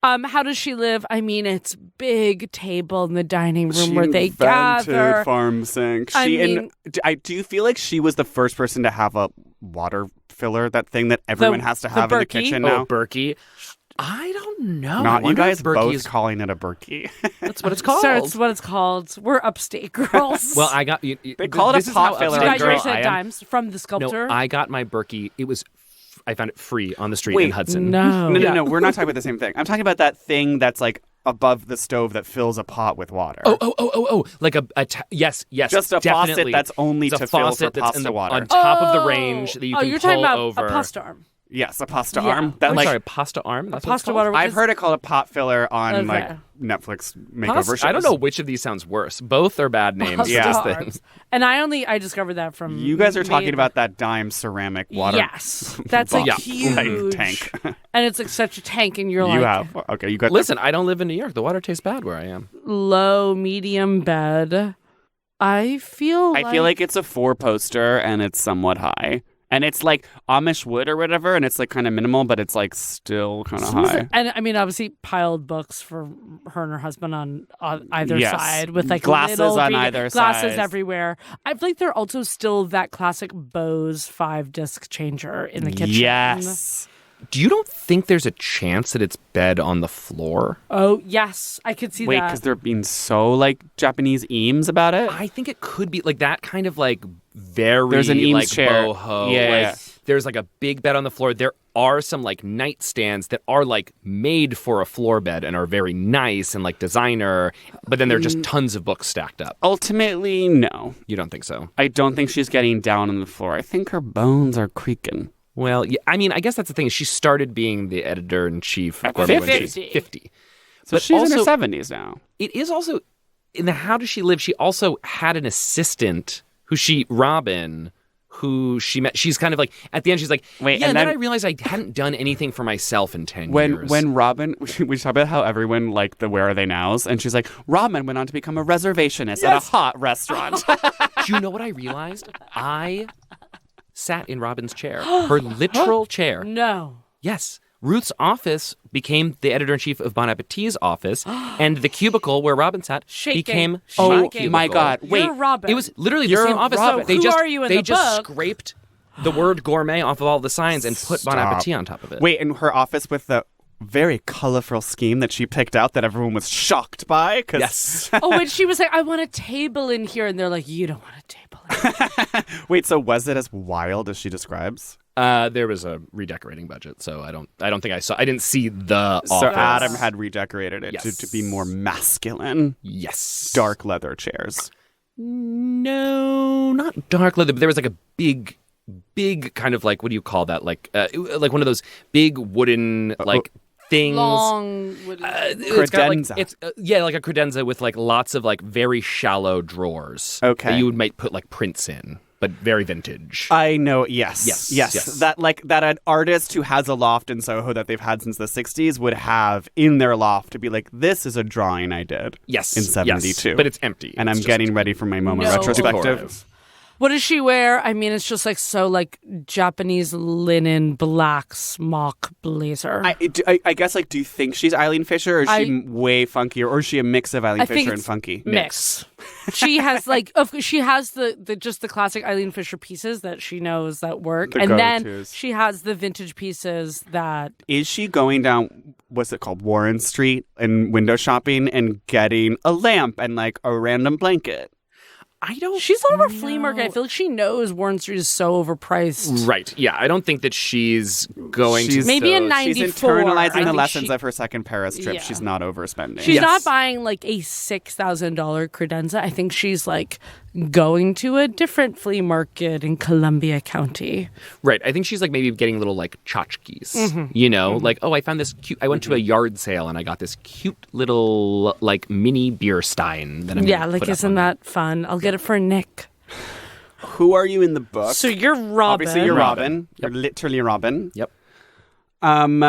How does she live? I mean, it's big table in the dining room She where they invented gather. farm sink. I mean- Do you feel like she was the first person to have a water filler, that thing that everyone has to the have in the Berkey? kitchen Oh, now? Berkey. I don't know. I Not you wonder guys if Berkey both is- calling it a Berkey. That's what it's called. So it's what it's called. We're upstate girls. Well, I got They call it a this is pot how filler. you upstate got girl yours I at am. Dimes from the sculptor. No, I got my Berkey. It was, I found it free on the street Wait, in Hudson. no. No, we're not talking about the same thing. I'm talking about that thing that's like above the stove that fills a pot with water. Oh, like yes, Just a definitely. faucet that's only It's a to fill for faucet that's pasta in the, water. on top of the range that you can you're pull talking about over. a pasta arm. Yes, a pasta Yeah. arm. That I'm like sorry, pasta arm. That's what it's Pasta called? water. I've heard it called a pot filler on Okay. like Netflix makeover shows. I don't know which of these sounds worse. Both are bad names. Pasta Yeah. Just arms. things. And I discovered that from You guys are talking Made- about that dime ceramic water. Yes, that's like Yeah. huge tank. and it's like such a tank, and you're You like have okay. You got Listen, I don't live in New York. The water tastes bad where I am. low, medium bed. I feel like it's a 4-poster and it's somewhat high. And it's like Amish wood or whatever, and it's like kind of minimal, but it's like still kind of high. And I mean, obviously, piled books for her and her husband on either Yes. side with like Glasses little on reading- either glasses side. everywhere. I feel like they're also still that classic Bose 5-disc changer in the kitchen. Yes. You don't think there's a chance that it's bed on the floor? Oh yes, I could see Wait, that. because they're being so like Japanese eames about it. I think it could be like that kind of like very There's an Eames like chair. boho. Yeah, like, yeah. There's like a big bed on the floor. There are some like nightstands that are like made for a floor bed and are very nice and like designer, but then there are just tons of books stacked up. Ultimately, no. You don't think so? I don't think she's getting down on the floor. I think her bones are creaking. Well, yeah, I mean, I guess that's the thing. She started being the editor-in-chief At Gourmet when she 50. was 50. So But she's in her also- 70s now. It is also, in the How Does She Live, she also had an assistant Robin, who she met. She's kind of like, at the end, she's like, Wait, yeah, and then then- I realized I hadn't done anything for myself in 10 When years. Robin, we talk about how everyone liked the Where Are They Nows, and she's like, Robin went on to become a reservationist at a hot restaurant. Do you know what I realized? I sat in Robin's chair, her literal chair. no. Yes. Ruth's office became the editor-in-chief of Bon Appetit's office, and the cubicle where Robin sat Shaking. became Oh Shaking. my God! You're Wait, Robin. It was literally the You're same office. Robin. They Who just are you in they the just book? scraped the word gourmet off of all the signs and put Bon Stop. Appetit on top of it. wait, in her office with the very colorful scheme that she picked out that everyone was shocked by. 'Cause Yes. Oh, when she was like, I want a table in here, and they're like, you don't want a table in here. Wait, so was it as wild as she describes? There was a redecorating budget, so I don't think I didn't see the So office. Adam had redecorated it Yes. to be more masculine. Yes. Dark leather chairs. No, not dark leather, but there was like a big kind of like, what do you call that? Like one of those big wooden like things. Long. It's got, like, Credenza. it's like a credenza with like lots of like very shallow drawers. Okay. That you might put like prints in. but very vintage. I know. Yes. Yes. That an artist who has a loft in Soho that they've had since the 60s would have in their loft to be like, this is a drawing I did. Yes. In 72. But it's empty. And I'm getting ready for my MoMA No. retrospective. Decorative. What does she wear? I mean, it's just like so like Japanese linen black smock blazer. I guess, like, do you think she's Eileen Fisher, or is she way funkier, or is she a mix of Eileen I think Fisher and it's funky? mix. She has like she has the just the classic Eileen Fisher pieces that she knows that work, The and then go-tos. she has the vintage pieces that. Is she going down, what's it called, Warren Street, and window shopping and getting a lamp and like a random blanket? I don't. She's all over a flea market. I feel like she knows Warren Street is so overpriced. Right. Yeah. I don't think that she's going to. Maybe in She's 94. internalizing I the think lessons of her second Paris trip. Yeah. She's not overspending. She's Yes. not buying like a $6,000 credenza. I think she's like going to a different flea market in Columbia County. Right. I think she's like maybe getting little like tchotchkes, you know, like, oh, I found this cute. I went to a yard sale and I got this cute little like mini beer stein that I'm Yeah, gonna like put up isn't on that fun? I'll get it for Nick. Who are you in the book? So you're Robin. Obviously, you're Robin. Robin. You're literally Robin. Yep. And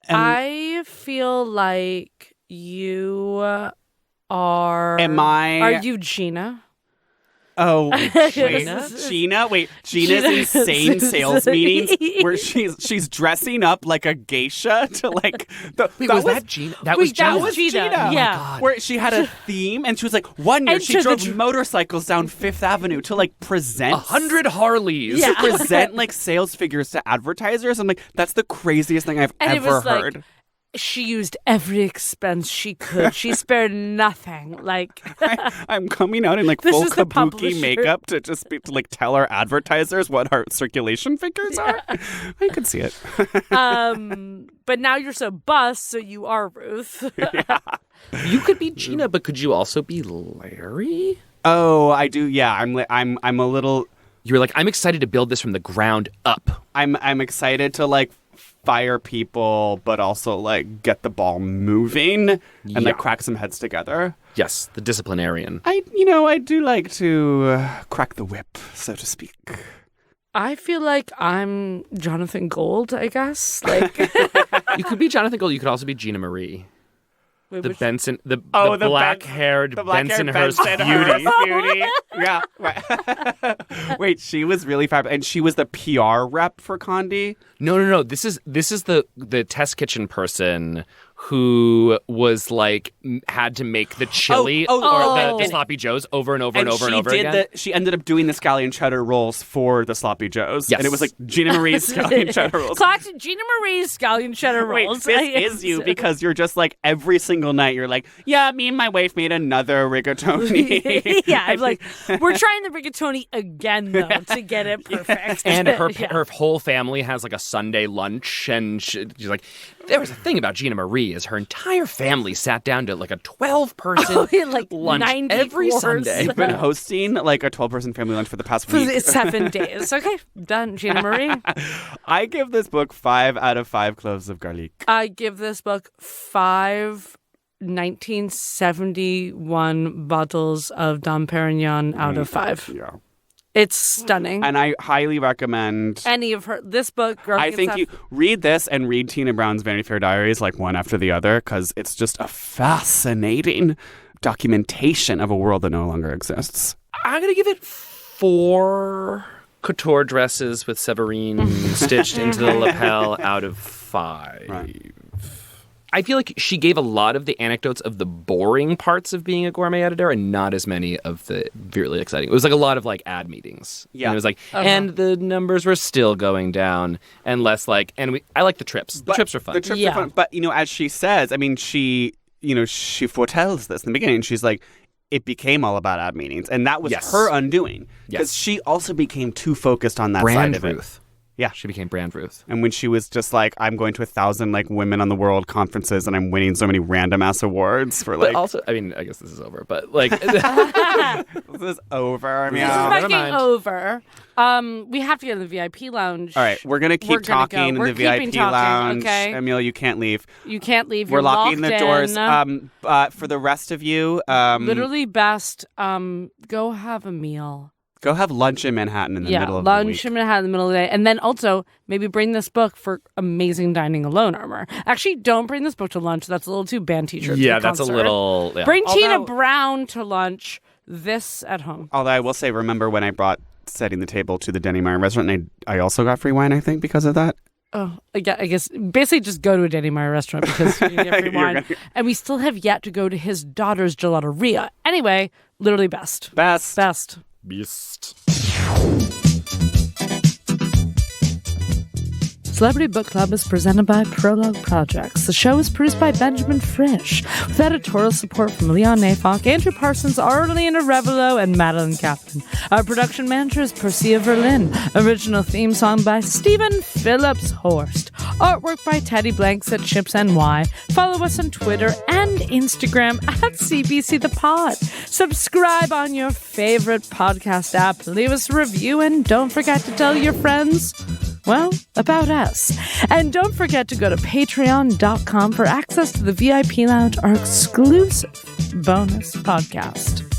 I feel like you are. am I? Are you Gina? Oh, wait, Gina? Gina? Wait, Gina's insane sales meetings where she's dressing up like a geisha to like. Wait, was that Gina? That Wait, was Gina. that was Gina. Gina. Yeah. Where she had a theme, and she was like, one year she Enter the drove motorcycles down Fifth Avenue to like present 100 Harleys. Yeah. to present like sales figures to advertisers. I'm like, that's the craziest thing I've And it ever was like, heard. she used every expense she could. She spared nothing. Like, I'm coming out in like This full is the kabuki publisher. makeup to just be, to like tell our advertisers what our circulation figures are. I could see it. but now you're so bust, so you are Ruth. You could be Gina, but could you also be Larry? Oh, I do. Yeah, I'm a little. You were like, I'm excited to build this from the ground up. I'm excited to like fire people, but also like get the ball moving and like crack some heads together. Yes, the disciplinarian. I do like to crack the whip, so to speak. I feel like I'm Jonathan Gold, I guess. Like, You could be Jonathan Gold. You could also be Gina Marie. wait, The which- Benson, the Oh, the black-haired black-haired Bensonhurst beauty. beauty. Yeah. Right. Wait, she was really fabulous, and she was the PR rep for Condé. No. This is the test kitchen person who was like had to make the chili Oh, or oh. the sloppy joes over and over and over she and over did again. she ended up doing the scallion cheddar rolls for the sloppy joes. Yes. And it was like Gina Marie's scallion cheddar rolls. Classic Gina Marie's scallion cheddar Wait, rolls. this is you because you're just like every single night you're like, yeah, me and my wife made another rigatoni. Yeah, I'm like, we're trying the rigatoni again, though, to get it perfect. And her Yeah. her whole family has like a Sunday lunch, and she's like, there was a thing about Gina Marie is her entire family sat down to like a 12-person like lunch 90 every course. Sunday. I've been hosting like a 12-person family lunch for the past For week. 7 days. Okay, done, Gina Marie. I give this book 5 out of 5 cloves of garlic. I give this book 5 1971 bottles of Dom Perignon out of 5. Yeah. It's stunning. And I highly recommend. Any of this book, I think you read this and read Tina Brown's Vanity Fair Diaries like one after the other because it's just a fascinating documentation of a world that no longer exists. I'm gonna give it 4 couture dresses with Severine stitched into the lapel out of 5. Right. I feel like she gave a lot of the anecdotes of the boring parts of being a gourmet editor and not as many of the really exciting. It was like a lot of like ad meetings. Yeah. And it was like, and the numbers were still going down and less like, I like the trips. The trips are fun. The trips Yeah. are fun. But, as she says, I mean, she foretells this in the beginning. She's like, it became all about ad meetings. And that was Yes. her undoing. Because Yes. she also became too focused on that Brand side of Ruth. it. Yeah. She became Brand Ruth. And when she was just like, I'm going to 1,000 like women on the world conferences and I'm winning so many random ass awards for like. But also, I mean, I guess this is over, but like. This is over. I mean, This is never fucking mind. over. We have to get in the VIP lounge. all right, we're gonna We're keep gonna talking go. We're in the keeping VIP talking, lounge. okay? Amiel, you can't leave. You can't leave. We're You're locking the locked doors. in. For the rest of you, Literally best. Go have a meal. Go have lunch in Manhattan in the middle of the lunch week. in Manhattan in the middle of the day. And then also maybe bring this book for amazing dining alone armor. Actually, don't bring this book to lunch. That's a little too band teacher. Yeah, that's a little... Yeah. Bring Tina Brown to lunch. This at home. Although I will say, remember when I brought setting the table to the Denny Meyer restaurant, and I also got free wine, I think, because of that. Oh, I guess basically just go to a Denny Meyer restaurant because you can get free wine. And we still have yet to go to his daughter's gelateria. Anyway, literally best. Best. Beast. Celebrity Book Club is presented by Prologue Projects. The show is produced by Benjamin Frisch, with editorial support from Leon Nafok, Andrew Parsons, Arlene Arevalo, and Madeline Kaplan. Our production manager is Percia Verlin. Original theme song by Stephen Phillips Horst. Artwork by Teddy Blanks at Chips NY. Follow us on Twitter and Instagram at CBC The Pod. Subscribe on your favorite podcast app. Leave us a review and don't forget to tell your friends, well, about us. And don't forget to go to patreon.com for access to the VIP Lounge, our exclusive bonus podcast.